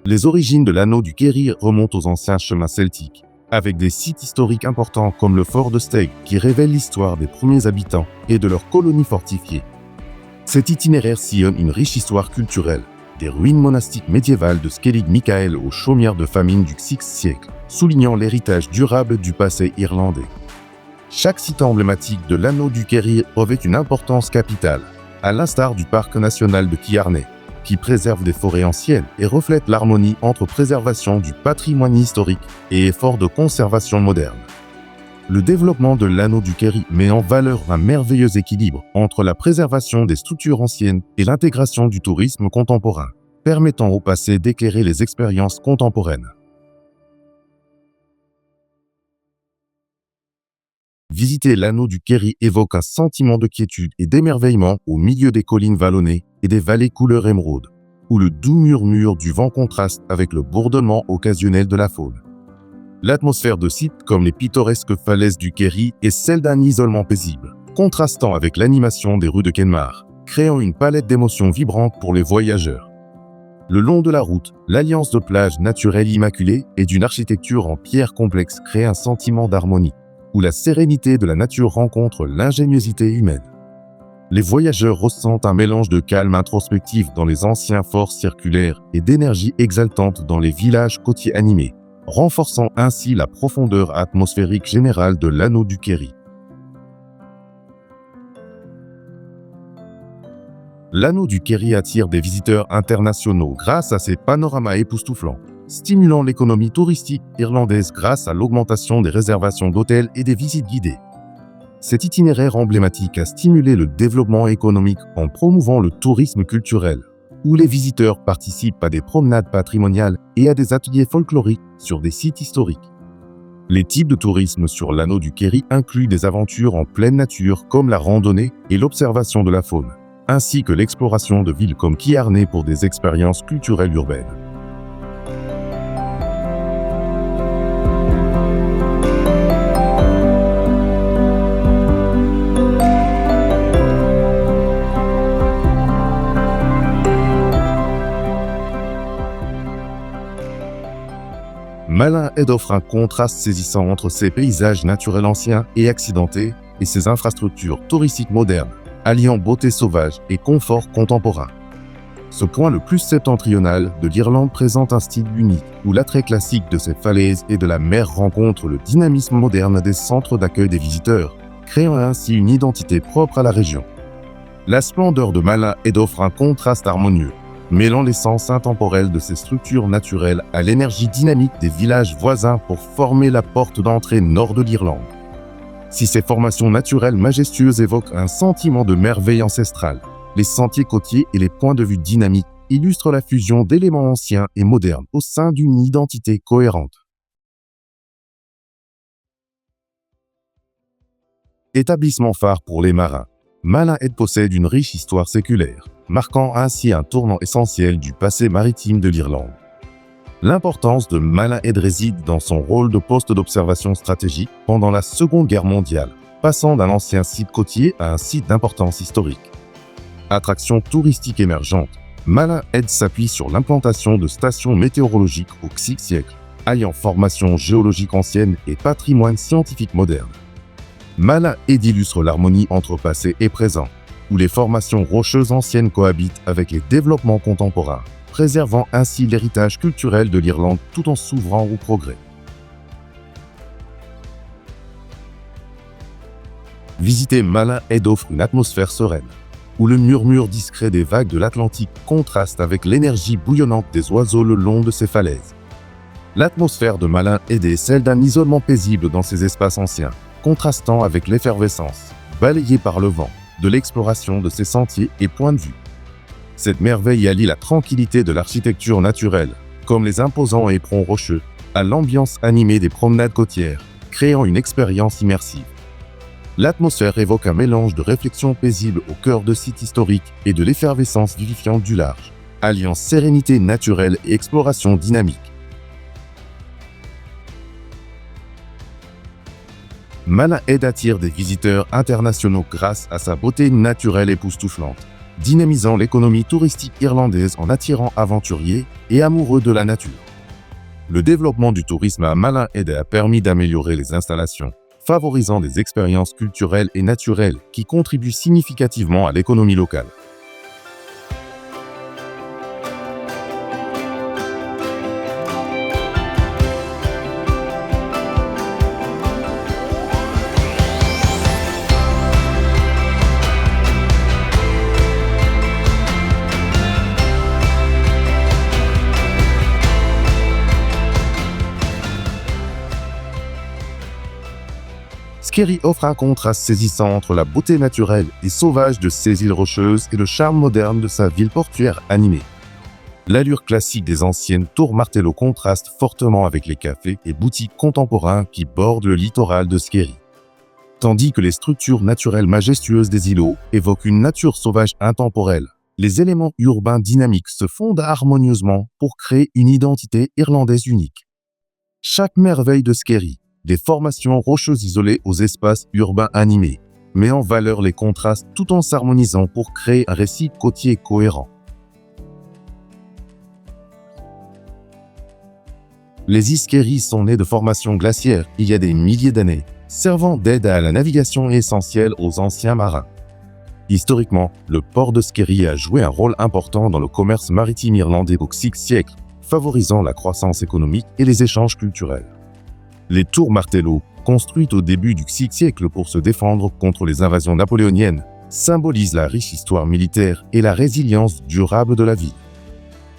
Les origines de l'anneau du Kerry remontent aux anciens chemins celtiques, avec des sites historiques importants comme le fort de Staig qui révèle l'histoire des premiers habitants et de leurs colonies fortifiées. Cet itinéraire sillonne une riche histoire culturelle, des ruines monastiques médiévales de Skellig Michael aux chaumières de famine du VIe siècle, soulignant l'héritage durable du passé irlandais. Chaque site emblématique de l'anneau du Kerry revêt une importance capitale, à l'instar du parc national de Killarney, qui préserve des forêts anciennes et reflète l'harmonie entre préservation du patrimoine historique et efforts de conservation moderne. Le développement de l'anneau du Kerry met en valeur un merveilleux équilibre entre la préservation des structures anciennes et l'intégration du tourisme contemporain, permettant au passé d'éclairer les expériences contemporaines. Visiter l'anneau du Kerry évoque un sentiment de quiétude et d'émerveillement au milieu des collines vallonnées et des vallées couleur émeraude, où le doux murmure du vent contraste avec le bourdonnement occasionnel de la faune. L'atmosphère de sites comme les pittoresques falaises du Kerry est celle d'un isolement paisible, contrastant avec l'animation des rues de Kenmare, créant une palette d'émotions vibrantes pour les voyageurs. Le long de la route, l'alliance de plages naturelles immaculées et d'une architecture en pierre complexe crée un sentiment d'harmonie, où la sérénité de la nature rencontre l'ingéniosité humaine. Les voyageurs ressentent un mélange de calme introspectif dans les anciens forts circulaires et d'énergie exaltante dans les villages côtiers animés, renforçant ainsi la profondeur atmosphérique générale de l'anneau du Kerry. L'anneau du Kerry attire des visiteurs internationaux grâce à ses panoramas époustouflants, stimulant l'économie touristique irlandaise grâce à l'augmentation des réservations d'hôtels et des visites guidées. Cet itinéraire emblématique a stimulé le développement économique en promouvant le tourisme culturel, où les visiteurs participent à des promenades patrimoniales et à des ateliers folkloriques sur des sites historiques. Les types de tourisme sur l'anneau du Kerry incluent des aventures en pleine nature comme la randonnée et l'observation de la faune, ainsi que l'exploration de villes comme Killarney pour des expériences culturelles urbaines. Malin Head offre un contraste saisissant entre ses paysages naturels anciens et accidentés et ses infrastructures touristiques modernes, alliant beauté sauvage et confort contemporain. Ce point le plus septentrional de l'Irlande présente un style unique, où l'attrait classique de ses falaises et de la mer rencontre le dynamisme moderne des centres d'accueil des visiteurs, créant ainsi une identité propre à la région. La splendeur de Malin Head offre un contraste harmonieux, mêlant l'essence intemporelle de ces structures naturelles à l'énergie dynamique des villages voisins pour former la porte d'entrée nord de l'Irlande. Si ces formations naturelles majestueuses évoquent un sentiment de merveille ancestrale, les sentiers côtiers et les points de vue dynamiques illustrent la fusion d'éléments anciens et modernes au sein d'une identité cohérente. Établissement phare pour les marins, Malin Head possède une riche histoire séculaire, marquant ainsi un tournant essentiel du passé maritime de l'Irlande. L'importance de Malin Head réside dans son rôle de poste d'observation stratégique pendant la Seconde Guerre mondiale, passant d'un ancien site côtier à un site d'importance historique. Attraction touristique émergente, Malin Head s'appuie sur l'implantation de stations météorologiques au VIe siècle, alliant formation géologique ancienne et patrimoine scientifique moderne. Malin Head illustre l'harmonie entre passé et présent, où les formations rocheuses anciennes cohabitent avec les développements contemporains, préservant ainsi l'héritage culturel de l'Irlande tout en s'ouvrant au progrès. Visiter Malin Head offre une atmosphère sereine, où le murmure discret des vagues de l'Atlantique contraste avec l'énergie bouillonnante des oiseaux le long de ses falaises. L'atmosphère de Malin Head est celle d'un isolement paisible dans ces espaces anciens, contrastant avec l'effervescence, balayée par le vent, de l'exploration de ces sentiers et points de vue. Cette merveille allie la tranquillité de l'architecture naturelle, comme les imposants éperons rocheux, à l'ambiance animée des promenades côtières, créant une expérience immersive. L'atmosphère évoque un mélange de réflexion paisible au cœur de sites historiques et de l'effervescence vivifiante du large, alliant sérénité naturelle et exploration dynamique. Malin Head attire des visiteurs internationaux grâce à sa beauté naturelle époustouflante, dynamisant l'économie touristique irlandaise en attirant aventuriers et amoureux de la nature. Le développement du tourisme à Malin Head a permis d'améliorer les installations, favorisant des expériences culturelles et naturelles qui contribuent significativement à l'économie locale. Skerry offre un contraste saisissant entre la beauté naturelle et sauvage de ses îles rocheuses et le charme moderne de sa ville portuaire animée. L'allure classique des anciennes tours Martello contraste fortement avec les cafés et boutiques contemporains qui bordent le littoral de Skerry. Tandis que les structures naturelles majestueuses des îlots évoquent une nature sauvage intemporelle, les éléments urbains dynamiques se fondent harmonieusement pour créer une identité irlandaise unique. Chaque merveille de Skerry, des formations rocheuses isolées aux espaces urbains animés, met en valeur les contrastes tout en s'harmonisant pour créer un récit côtier cohérent. Les îles Skerry sont nées de formations glaciaires il y a des milliers d'années, servant d'aide à la navigation essentielle aux anciens marins. Historiquement, le port de Skerry a joué un rôle important dans le commerce maritime irlandais au VIe siècle, favorisant la croissance économique et les échanges culturels. Les tours Martello, construites au début du VIe siècle pour se défendre contre les invasions napoléoniennes, symbolisent la riche histoire militaire et la résilience durable de la ville.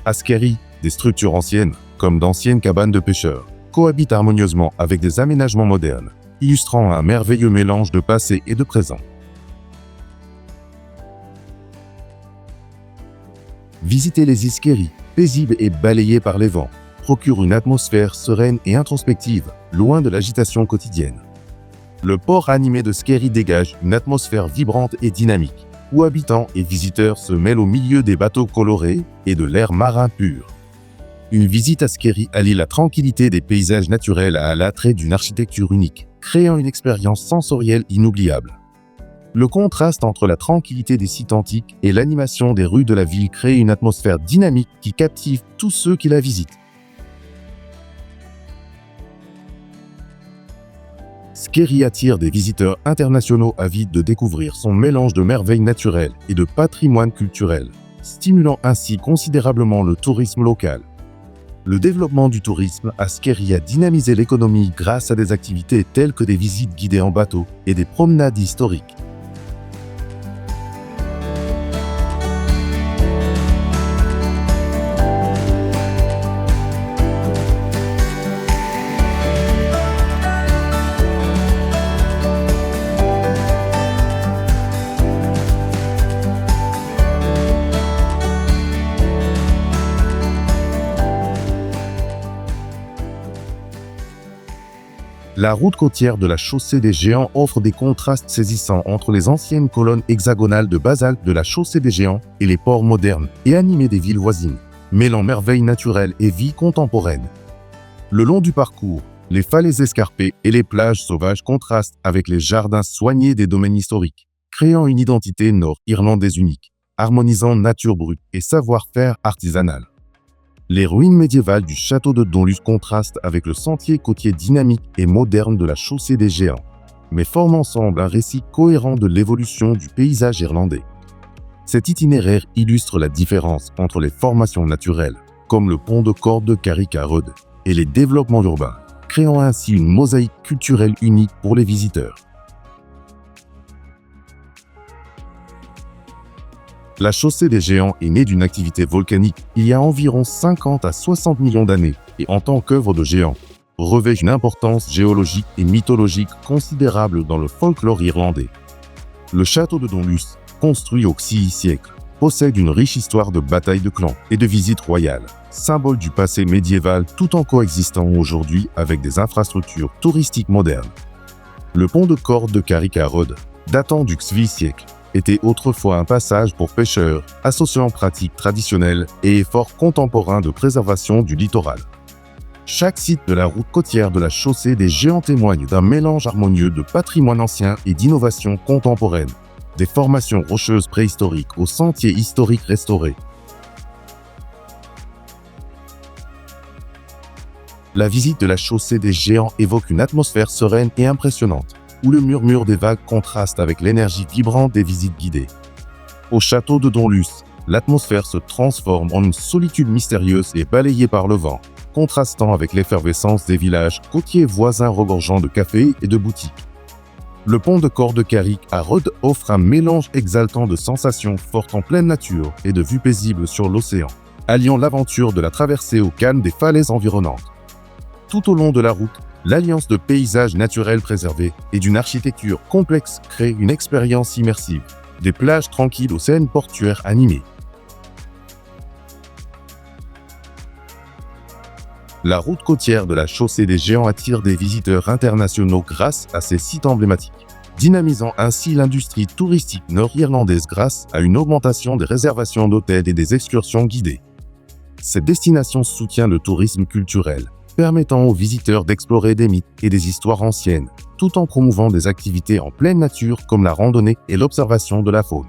À Skerry, des structures anciennes, comme d'anciennes cabanes de pêcheurs, cohabitent harmonieusement avec des aménagements modernes, illustrant un merveilleux mélange de passé et de présent. Visiter les îles Skerry, paisibles et balayées par les vents, procure une atmosphère sereine et introspective, loin de l'agitation quotidienne. Le port animé de Skerry dégage une atmosphère vibrante et dynamique, où habitants et visiteurs se mêlent au milieu des bateaux colorés et de l'air marin pur. Une visite à Skerry allie la tranquillité des paysages naturels à l'attrait d'une architecture unique, créant une expérience sensorielle inoubliable. Le contraste entre la tranquillité des sites antiques et l'animation des rues de la ville crée une atmosphère dynamique qui captive tous ceux qui la visitent. Skerry attire des visiteurs internationaux avides de découvrir son mélange de merveilles naturelles et de patrimoine culturel, stimulant ainsi considérablement le tourisme local. Le développement du tourisme à Skerry a dynamisé l'économie grâce à des activités telles que des visites guidées en bateau et des promenades historiques. La route côtière de la chaussée des Géants offre des contrastes saisissants entre les anciennes colonnes hexagonales de basalte de la chaussée des Géants et les ports modernes et animés des villes voisines, mêlant merveilles naturelles et vie contemporaine. Le long du parcours, les falaises escarpées et les plages sauvages contrastent avec les jardins soignés des domaines historiques, créant une identité nord-irlandaise unique, harmonisant nature brute et savoir-faire artisanal. Les ruines médiévales du château de Donluce contrastent avec le sentier côtier dynamique et moderne de la chaussée des Géants, mais forment ensemble un récit cohérent de l'évolution du paysage irlandais. Cet itinéraire illustre la différence entre les formations naturelles, comme le pont de corde de Carrick-a-Rud, et les développements urbains, créant ainsi une mosaïque culturelle unique pour les visiteurs. La chaussée des Géants est née d'une activité volcanique il y a environ 50 à 60 millions d'années et en tant qu'œuvre de géant, revêt une importance géologique et mythologique considérable dans le folklore irlandais. Le château de Donluce, construit au VIe siècle, possède une riche histoire de batailles de clans et de visites royales, symbole du passé médiéval tout en coexistant aujourd'hui avec des infrastructures touristiques modernes. Le pont de corde de Carrick-a-Rud, datant du VIe siècle, était autrefois un passage pour pêcheurs, associant pratiques traditionnelles et efforts contemporains de préservation du littoral. Chaque site de la route côtière de la chaussée des Géants témoigne d'un mélange harmonieux de patrimoine ancien et d'innovation contemporaine, des formations rocheuses préhistoriques aux sentiers historiques restaurés. La visite de la chaussée des Géants évoque une atmosphère sereine et impressionnante, où le murmure des vagues contraste avec l'énergie vibrante des visites guidées. Au château de Donluce, l'atmosphère se transforme en une solitude mystérieuse et balayée par le vent, contrastant avec l'effervescence des villages côtiers voisins regorgeant de cafés et de boutiques. Le pont de corde de Carrick-a-Rud offre un mélange exaltant de sensations fortes en pleine nature et de vues paisibles sur l'océan, alliant l'aventure de la traversée au calme des falaises environnantes. Tout au long de la route, L'alliance de paysages naturels préservés et d'une architecture complexe crée une expérience immersive. Des plages tranquilles aux scènes portuaires animées. La route côtière de la Chaussée des Géants attire des visiteurs internationaux grâce à ses sites emblématiques, dynamisant ainsi l'industrie touristique nord-irlandaise grâce à une augmentation des réservations d'hôtels et des excursions guidées. Cette destination soutient le tourisme culturel, permettant aux visiteurs d'explorer des mythes et des histoires anciennes, tout en promouvant des activités en pleine nature comme la randonnée et l'observation de la faune.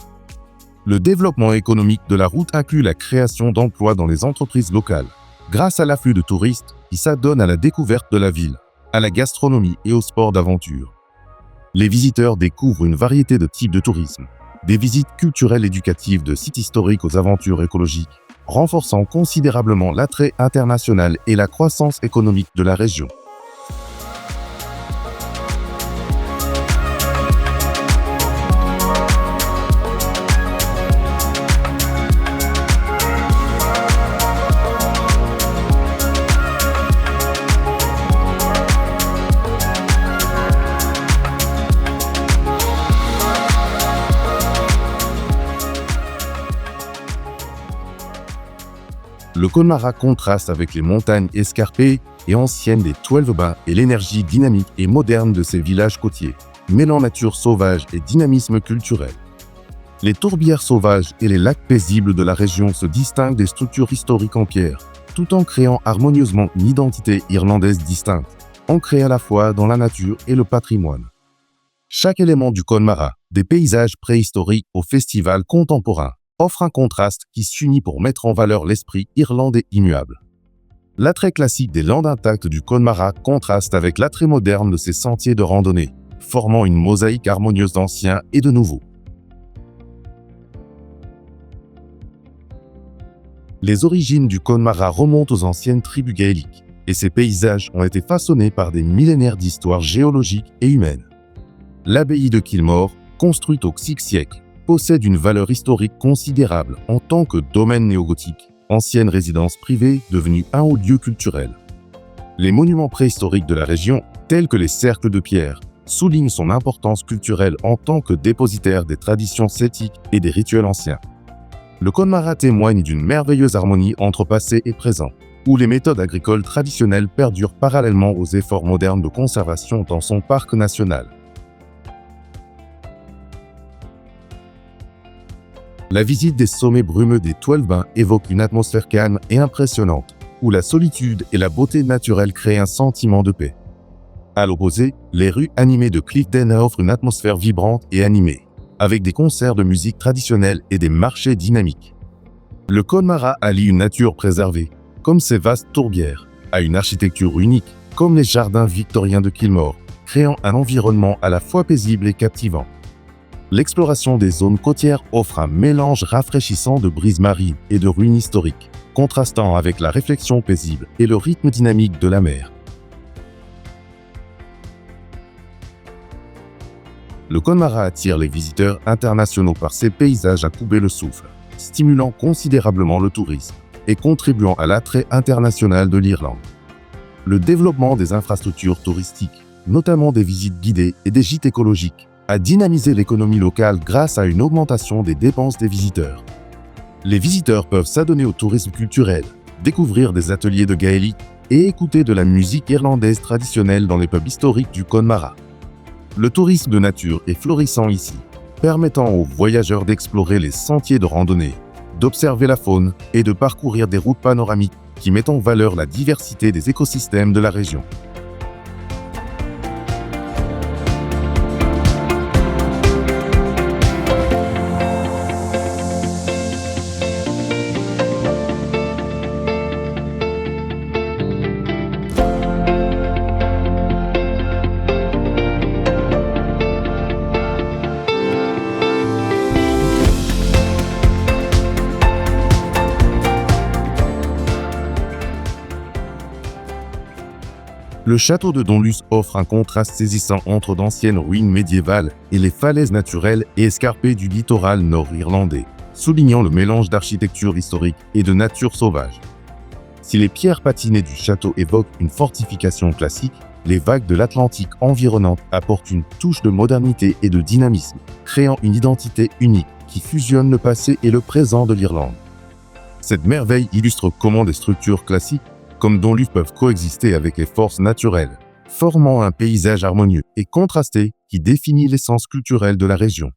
Le développement économique de la route inclut la création d'emplois dans les entreprises locales, grâce à l'afflux de touristes qui s'adonnent à la découverte de la ville, à la gastronomie et au sport d'aventure. Les visiteurs découvrent une variété de types de tourisme, des visites culturelles éducatives de sites historiques aux aventures écologiques, renforçant considérablement l'attrait international et la croissance économique de la région. Le Connemara contraste avec les montagnes escarpées et anciennes des 12 Bains et l'énergie dynamique et moderne de ses villages côtiers, mêlant nature sauvage et dynamisme culturel. Les tourbières sauvages et les lacs paisibles de la région se distinguent des structures historiques en pierre, tout en créant harmonieusement une identité irlandaise distincte, ancrée à la fois dans la nature et le patrimoine. Chaque élément du Connemara, des paysages préhistoriques au festival contemporain, offre un contraste qui s'unit pour mettre en valeur l'esprit irlandais immuable. L'attrait classique des landes intactes du Connemara contraste avec l'attrait moderne de ses sentiers de randonnée, formant une mosaïque harmonieuse d'anciens et de nouveaux. Les origines du Connemara remontent aux anciennes tribus gaéliques, et ces paysages ont été façonnés par des millénaires d'histoire géologique et humaine. L'abbaye de Kilmore, construite au VIe siècle, possède une valeur historique considérable en tant que domaine néogothique, ancienne résidence privée devenue un haut lieu culturel. Les monuments préhistoriques de la région, tels que les cercles de pierre, soulignent son importance culturelle en tant que dépositaire des traditions celtiques et des rituels anciens. Le Connemara témoigne d'une merveilleuse harmonie entre passé et présent, où les méthodes agricoles traditionnelles perdurent parallèlement aux efforts modernes de conservation dans son parc national. La visite des sommets brumeux des 12 Bains évoque une atmosphère calme et impressionnante, où la solitude et la beauté naturelle créent un sentiment de paix. À l'opposé, les rues animées de Clifden offrent une atmosphère vibrante et animée, avec des concerts de musique traditionnelle et des marchés dynamiques. Le Connemara allie une nature préservée, comme ses vastes tourbières, à une architecture unique, comme les jardins victoriens de Kilmore, créant un environnement à la fois paisible et captivant. L'exploration des zones côtières offre un mélange rafraîchissant de brises marines et de ruines historiques, contrastant avec la réflexion paisible et le rythme dynamique de la mer. Le Connemara attire les visiteurs internationaux par ses paysages à couper le souffle, stimulant considérablement le tourisme et contribuant à l'attrait international de l'Irlande. Le développement des infrastructures touristiques, notamment des visites guidées et des gîtes écologiques, a dynamisé l'économie locale grâce à une augmentation des dépenses des visiteurs. Les visiteurs peuvent s'adonner au tourisme culturel, découvrir des ateliers de gaélique et écouter de la musique irlandaise traditionnelle dans les pubs historiques du Connemara. Le tourisme de nature est florissant ici, permettant aux voyageurs d'explorer les sentiers de randonnée, d'observer la faune et de parcourir des routes panoramiques qui mettent en valeur la diversité des écosystèmes de la région. Le château de Donluce offre un contraste saisissant entre d'anciennes ruines médiévales et les falaises naturelles et escarpées du littoral nord-irlandais, soulignant le mélange d'architecture historique et de nature sauvage. Si les pierres patinées du château évoquent une fortification classique, les vagues de l'Atlantique environnante apportent une touche de modernité et de dynamisme, créant une identité unique qui fusionne le passé et le présent de l'Irlande. Cette merveille illustre comment des structures classiques, comme Donluth, peuvent coexister avec les forces naturelles, formant un paysage harmonieux et contrasté qui définit l'essence culturelle de la région.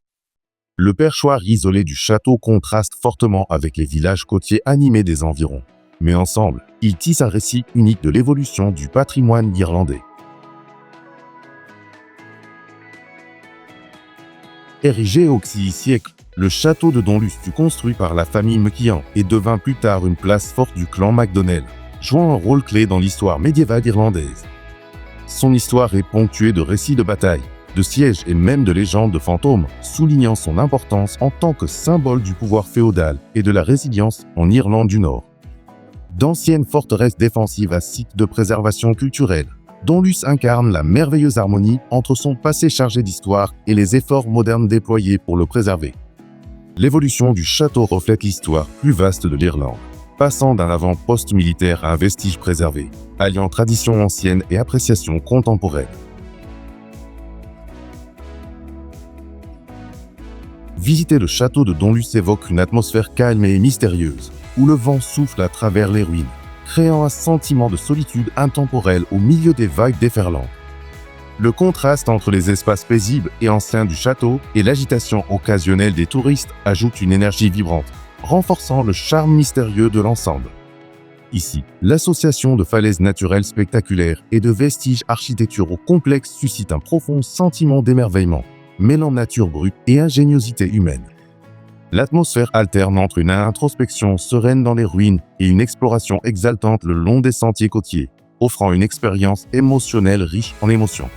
Le perchoir isolé du château contraste fortement avec les villages côtiers animés des environs, mais ensemble, ils tissent un récit unique de l'évolution du patrimoine irlandais. Érigé au XVIe siècle, le château de Donluth fut construit par la famille McKeon et devint plus tard une place forte du clan MacDonnell, jouant un rôle clé dans l'histoire médiévale irlandaise. Son histoire est ponctuée de récits de batailles, de sièges et même de légendes de fantômes, soulignant son importance en tant que symbole du pouvoir féodal et de la résilience en Irlande du Nord. D'anciennes forteresses défensives à site de préservation culturelle, Donluth incarne la merveilleuse harmonie entre son passé chargé d'histoire et les efforts modernes déployés pour le préserver. L'évolution du château reflète l'histoire plus vaste de l'Irlande, passant d'un avant post-militaire à un vestige préservé, alliant tradition ancienne et appréciation contemporaine. Visiter le château de Donluth évoque une atmosphère calme et mystérieuse, où le vent souffle à travers les ruines, créant un sentiment de solitude intemporelle au milieu des vagues déferlantes. Le contraste entre les espaces paisibles et anciens du château et l'agitation occasionnelle des touristes ajoute une énergie vibrante, renforçant le charme mystérieux de l'ensemble. Ici, l'association de falaises naturelles spectaculaires et de vestiges architecturaux complexes suscite un profond sentiment d'émerveillement, mêlant nature brute et ingéniosité humaine. L'atmosphère alterne entre une introspection sereine dans les ruines et une exploration exaltante le long des sentiers côtiers, offrant une expérience émotionnelle riche en émotions.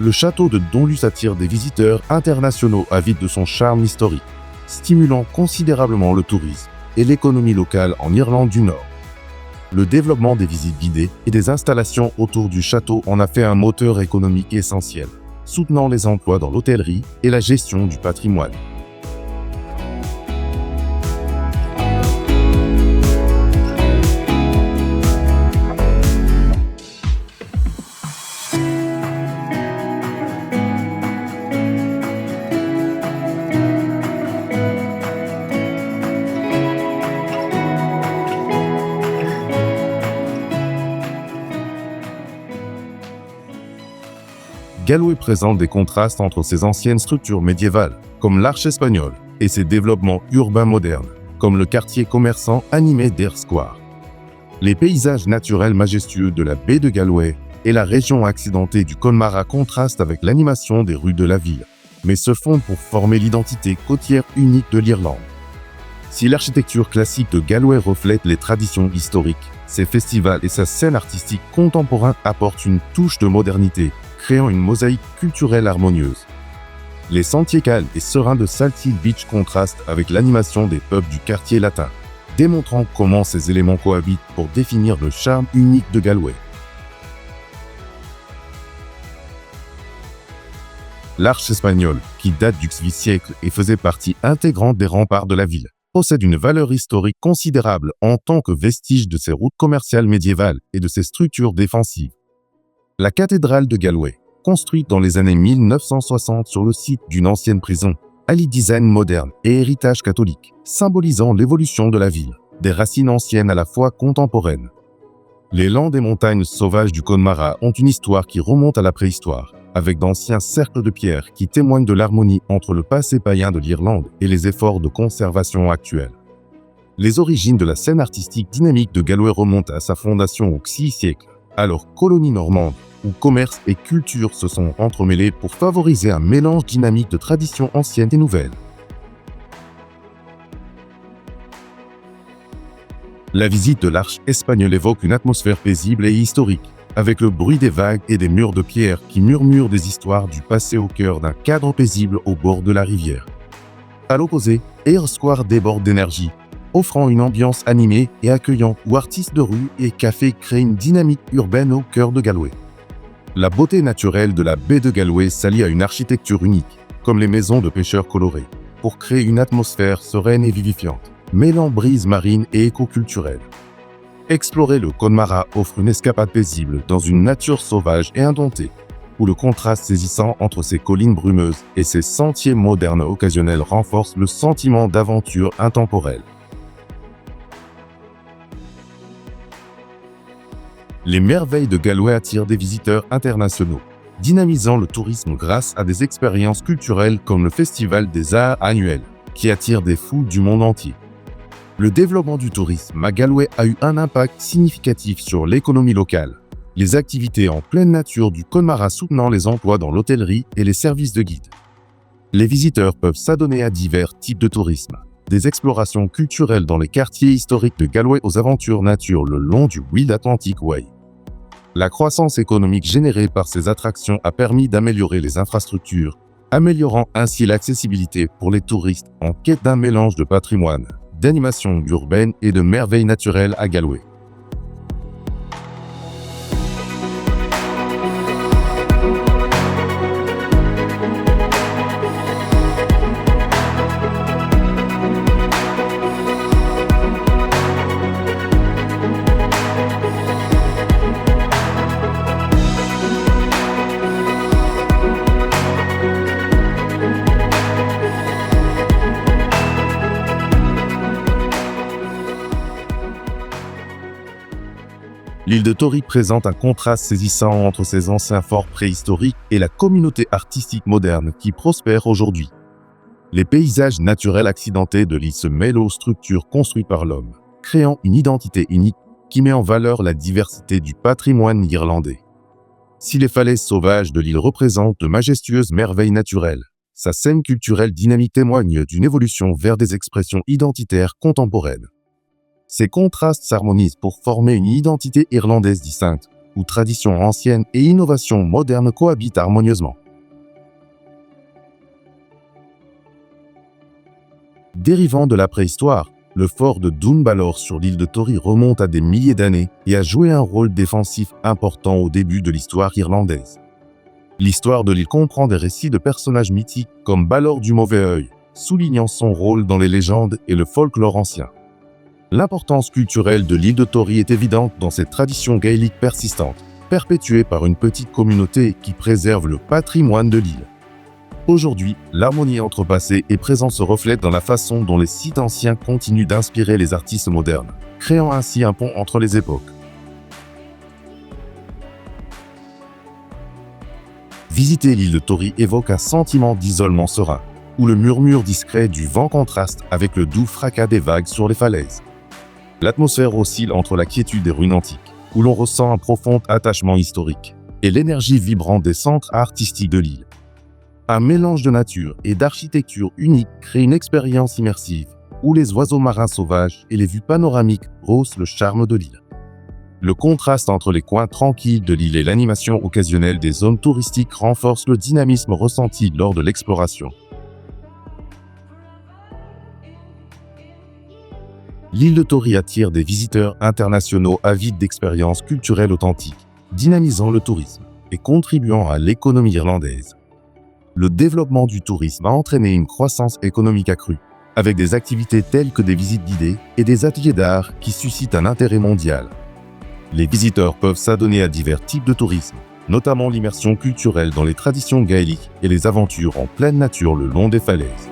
Le château de Donluth attire des visiteurs internationaux avides de son charme historique, stimulant considérablement le tourisme et l'économie locale en Irlande du Nord. Le développement des visites guidées et des installations autour du château en a fait un moteur économique essentiel, soutenant les emplois dans l'hôtellerie et la gestion du patrimoine. Galway présente des contrastes entre ses anciennes structures médiévales, comme l'Arche espagnole, et ses développements urbains modernes, comme le quartier commerçant animé d'Eyre Square. Les paysages naturels majestueux de la baie de Galway et la région accidentée du Connemara contrastent avec l'animation des rues de la ville, mais se fondent pour former l'identité côtière unique de l'Irlande. Si l'architecture classique de Galway reflète les traditions historiques, ses festivals et sa scène artistique contemporaine apportent une touche de modernité, créant une mosaïque culturelle harmonieuse. Les sentiers calmes et sereins de Salthill Beach contrastent avec l'animation des pubs du quartier latin, démontrant comment ces éléments cohabitent pour définir le charme unique de Galway. L'Arche espagnole, qui date du XVIIe siècle et faisait partie intégrante des remparts de la ville, possède une valeur historique considérable en tant que vestige de ses routes commerciales médiévales et de ses structures défensives. La cathédrale de Galway, construite dans les années 1960 sur le site d'une ancienne prison, allie design moderne et héritage catholique, symbolisant l'évolution de la ville, des racines anciennes à la fois contemporaines. Les landes et montagnes sauvages du Connemara ont une histoire qui remonte à la préhistoire, avec d'anciens cercles de pierre qui témoignent de l'harmonie entre le passé païen de l'Irlande et les efforts de conservation actuels. Les origines de la scène artistique dynamique de Galway remontent à sa fondation au XVIe siècle, alors colonie normande, où commerce et culture se sont entremêlés pour favoriser un mélange dynamique de traditions anciennes et nouvelles. La visite de l'Arche espagnole évoque une atmosphère paisible et historique, avec le bruit des vagues et des murs de pierre qui murmurent des histoires du passé au cœur d'un cadre paisible au bord de la rivière. À l'opposé, Eyre Square déborde d'énergie, offrant une ambiance animée et accueillante où artistes de rue et cafés créent une dynamique urbaine au cœur de Galway. La beauté naturelle de la baie de Galway s'allie à une architecture unique, comme les maisons de pêcheurs colorées, pour créer une atmosphère sereine et vivifiante, mêlant brise marine et éco-culturelle. Explorer le Connemara offre une escapade paisible dans une nature sauvage et indomptée, où le contraste saisissant entre ses collines brumeuses et ses sentiers modernes occasionnels renforce le sentiment d'aventure intemporelle. Les merveilles de Galway attirent des visiteurs internationaux, dynamisant le tourisme grâce à des expériences culturelles comme le Festival des Arts annuel, qui attire des foules du monde entier. Le développement du tourisme à Galway a eu un impact significatif sur l'économie locale, les activités en pleine nature du Connemara soutenant les emplois dans l'hôtellerie et les services de guide. Les visiteurs peuvent s'adonner à divers types de tourisme, des explorations culturelles dans les quartiers historiques de Galway aux aventures nature le long du Wild Atlantic Way. La croissance économique générée par ces attractions a permis d'améliorer les infrastructures, améliorant ainsi l'accessibilité pour les touristes en quête d'un mélange de patrimoine, d'animation urbaine et de merveilles naturelles à Galway. L'île de Tory présente un contraste saisissant entre ses anciens forts préhistoriques et la communauté artistique moderne qui prospère aujourd'hui. Les paysages naturels accidentés de l'île se mêlent aux structures construites par l'homme, créant une identité unique qui met en valeur la diversité du patrimoine irlandais. Si les falaises sauvages de l'île représentent de majestueuses merveilles naturelles, sa scène culturelle dynamique témoigne d'une évolution vers des expressions identitaires contemporaines. Ces contrastes s'harmonisent pour former une identité irlandaise distincte, où tradition ancienne et innovation moderne cohabitent harmonieusement. Dérivant de la préhistoire, le fort de Doonbalor sur l'île de Tory remonte à des milliers d'années et a joué un rôle défensif important au début de l'histoire irlandaise. L'histoire de l'île comprend des récits de personnages mythiques comme Balor du Mauvais Œil, soulignant son rôle dans les légendes et le folklore ancien. L'importance culturelle de l'île de Tory est évidente dans cette tradition gaélique persistante, perpétuée par une petite communauté qui préserve le patrimoine de l'île. Aujourd'hui, l'harmonie entre passé et présent se reflète dans la façon dont les sites anciens continuent d'inspirer les artistes modernes, créant ainsi un pont entre les époques. Visiter l'île de Tory évoque un sentiment d'isolement serein, où le murmure discret du vent contraste avec le doux fracas des vagues sur les falaises. L'atmosphère oscille entre la quiétude des ruines antiques, où l'on ressent un profond attachement historique, et l'énergie vibrante des centres artistiques de l'île. Un mélange de nature et d'architecture unique crée une expérience immersive, où les oiseaux marins sauvages et les vues panoramiques rehaussent le charme de l'île. Le contraste entre les coins tranquilles de l'île et l'animation occasionnelle des zones touristiques renforce le dynamisme ressenti lors de l'exploration. L'île de Tory attire des visiteurs internationaux avides d'expériences culturelles authentiques, dynamisant le tourisme et contribuant à l'économie irlandaise. Le développement du tourisme a entraîné une croissance économique accrue, avec des activités telles que des visites guidées et des ateliers d'art qui suscitent un intérêt mondial. Les visiteurs peuvent s'adonner à divers types de tourisme, notamment l'immersion culturelle dans les traditions gaéliques et les aventures en pleine nature le long des falaises.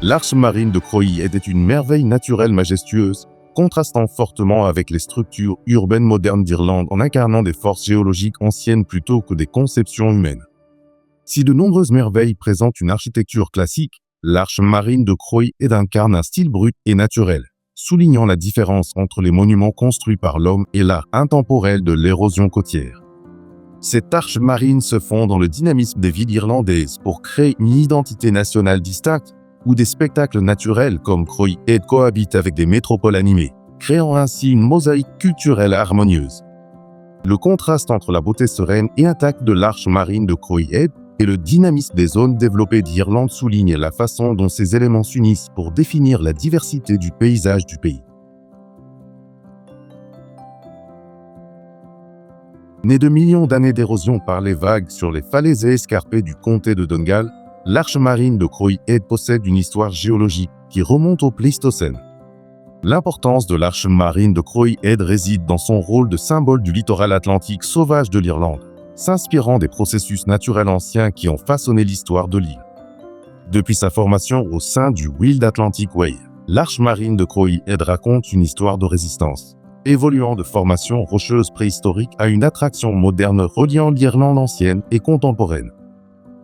L'Arche marine de Croy était une merveille naturelle majestueuse, contrastant fortement avec les structures urbaines modernes d'Irlande en incarnant des forces géologiques anciennes plutôt que des conceptions humaines. Si de nombreuses merveilles présentent une architecture classique, l'Arche marine de Croy incarne un style brut et naturel, soulignant la différence entre les monuments construits par l'homme et l'art intemporel de l'érosion côtière. Cette arche marine se fond dans le dynamisme des villes irlandaises pour créer une identité nationale distincte, où des spectacles naturels comme Croy Head cohabitent avec des métropoles animées, créant ainsi une mosaïque culturelle harmonieuse. Le contraste entre la beauté sereine et intacte de l'Arche marine de Croy Head et le dynamisme des zones développées d'Irlande souligne la façon dont ces éléments s'unissent pour définir la diversité du paysage du pays. Née de millions d'années d'érosion par les vagues sur les falaises escarpées du comté de Donegal, l'arche marine de Croagh Head possède une histoire géologique qui remonte au Pléistocène. L'importance de l'arche marine de Croagh Head réside dans son rôle de symbole du littoral atlantique sauvage de l'Irlande, s'inspirant des processus naturels anciens qui ont façonné l'histoire de l'île. Depuis sa formation au sein du Wild Atlantic Way, l'arche marine de Croagh Head raconte une histoire de résistance, évoluant de formation rocheuse préhistorique à une attraction moderne reliant l'Irlande ancienne et contemporaine.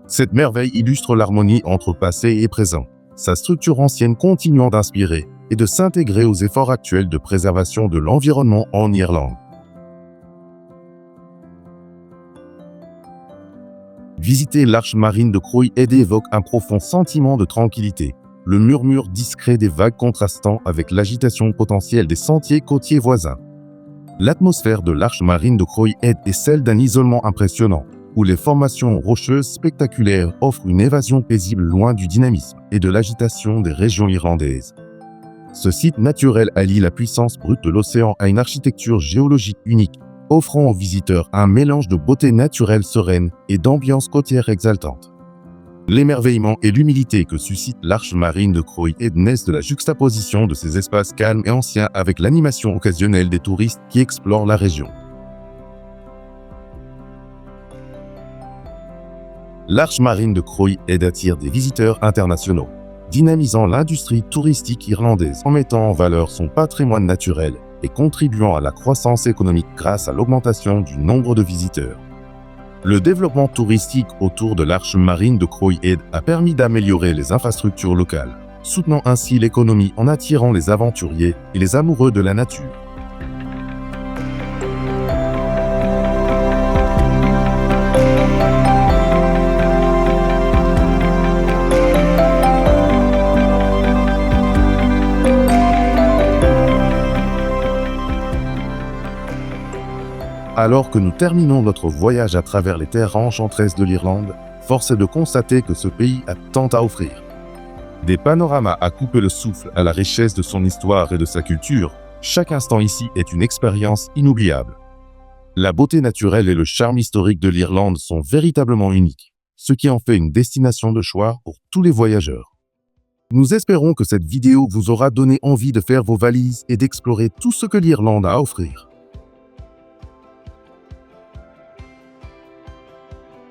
Cette merveille illustre l'harmonie entre passé et présent, sa structure ancienne continuant d'inspirer et de s'intégrer aux efforts actuels de préservation de l'environnement en Irlande. Visiter l'arche marine de Croagh Head évoque un profond sentiment de tranquillité, le murmure discret des vagues contrastant avec l'agitation potentielle des sentiers côtiers voisins. L'atmosphère de l'arche marine de Croagh Head est celle d'un isolement impressionnant, où les formations rocheuses spectaculaires offrent une évasion paisible loin du dynamisme et de l'agitation des régions irlandaises. Ce site naturel allie la puissance brute de l'océan à une architecture géologique unique, offrant aux visiteurs un mélange de beauté naturelle sereine et d'ambiance côtière exaltante. L'émerveillement et l'humilité que suscite l'arche marine de Croagh Head naissent de la juxtaposition de ces espaces calmes et anciens avec l'animation occasionnelle des touristes qui explorent la région. L'arche marine de Croagh Head attire des visiteurs internationaux, dynamisant l'industrie touristique irlandaise en mettant en valeur son patrimoine naturel et contribuant à la croissance économique grâce à l'augmentation du nombre de visiteurs. Le développement touristique autour de l'arche marine de Croagh Head a permis d'améliorer les infrastructures locales, soutenant ainsi l'économie en attirant les aventuriers et les amoureux de la nature. Alors que nous terminons notre voyage à travers les terres enchanteresses de l'Irlande, force est de constater que ce pays a tant à offrir. Des panoramas à couper le souffle à la richesse de son histoire et de sa culture, chaque instant ici est une expérience inoubliable. La beauté naturelle et le charme historique de l'Irlande sont véritablement uniques, ce qui en fait une destination de choix pour tous les voyageurs. Nous espérons que cette vidéo vous aura donné envie de faire vos valises et d'explorer tout ce que l'Irlande a à offrir.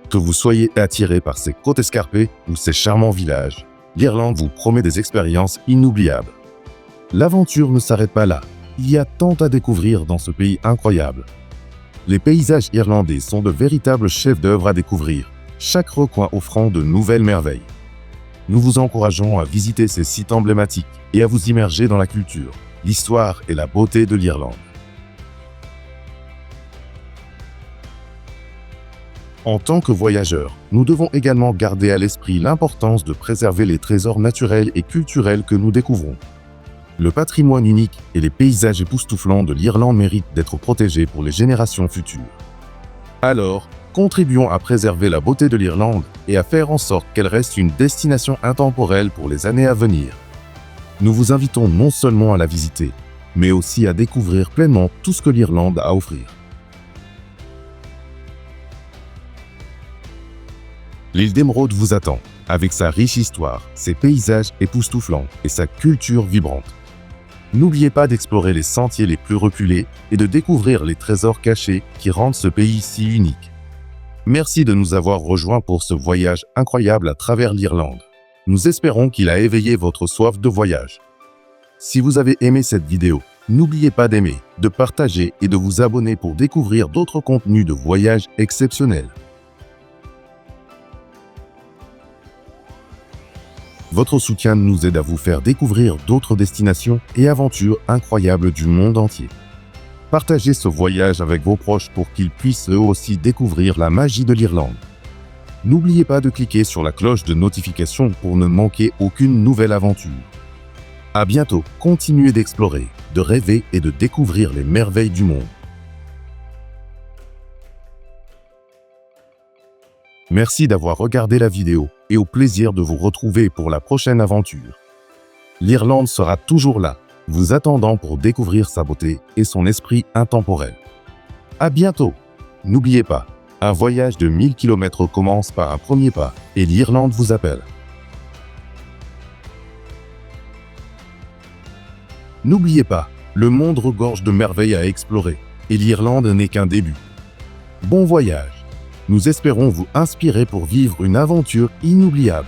Que vous soyez attiré par ses côtes escarpées ou ses charmants villages, l'Irlande vous promet des expériences inoubliables. L'aventure ne s'arrête pas là. Il y a tant à découvrir dans ce pays incroyable. Les paysages irlandais sont de véritables chefs-d'œuvre à découvrir, chaque recoin offrant de nouvelles merveilles. Nous vous encourageons à visiter ces sites emblématiques et à vous immerger dans la culture, l'histoire et la beauté de l'Irlande. En tant que voyageurs, nous devons également garder à l'esprit l'importance de préserver les trésors naturels et culturels que nous découvrons. Le patrimoine unique et les paysages époustouflants de l'Irlande méritent d'être protégés pour les générations futures. Alors, contribuons à préserver la beauté de l'Irlande et à faire en sorte qu'elle reste une destination intemporelle pour les années à venir. Nous vous invitons non seulement à la visiter, mais aussi à découvrir pleinement tout ce que l'Irlande a à offrir. L'île d'Émeraude vous attend, avec sa riche histoire, ses paysages époustouflants et sa culture vibrante. N'oubliez pas d'explorer les sentiers les plus reculés et de découvrir les trésors cachés qui rendent ce pays si unique. Merci de nous avoir rejoints pour ce voyage incroyable à travers l'Irlande. Nous espérons qu'il a éveillé votre soif de voyage. Si vous avez aimé cette vidéo, n'oubliez pas d'aimer, de partager et de vous abonner pour découvrir d'autres contenus de voyage exceptionnels. Votre soutien nous aide à vous faire découvrir d'autres destinations et aventures incroyables du monde entier. Partagez ce voyage avec vos proches pour qu'ils puissent eux aussi découvrir la magie de l'Irlande. N'oubliez pas de cliquer sur la cloche de notification pour ne manquer aucune nouvelle aventure. À bientôt, continuez d'explorer, de rêver et de découvrir les merveilles du monde. Merci d'avoir regardé la vidéo et au plaisir de vous retrouver pour la prochaine aventure. L'Irlande sera toujours là, vous attendant pour découvrir sa beauté et son esprit intemporel. À bientôt! N'oubliez pas, un voyage de 1000 km commence par un premier pas et l'Irlande vous appelle. N'oubliez pas, le monde regorge de merveilles à explorer et l'Irlande n'est qu'un début. Bon voyage! Nous espérons vous inspirer pour vivre une aventure inoubliable.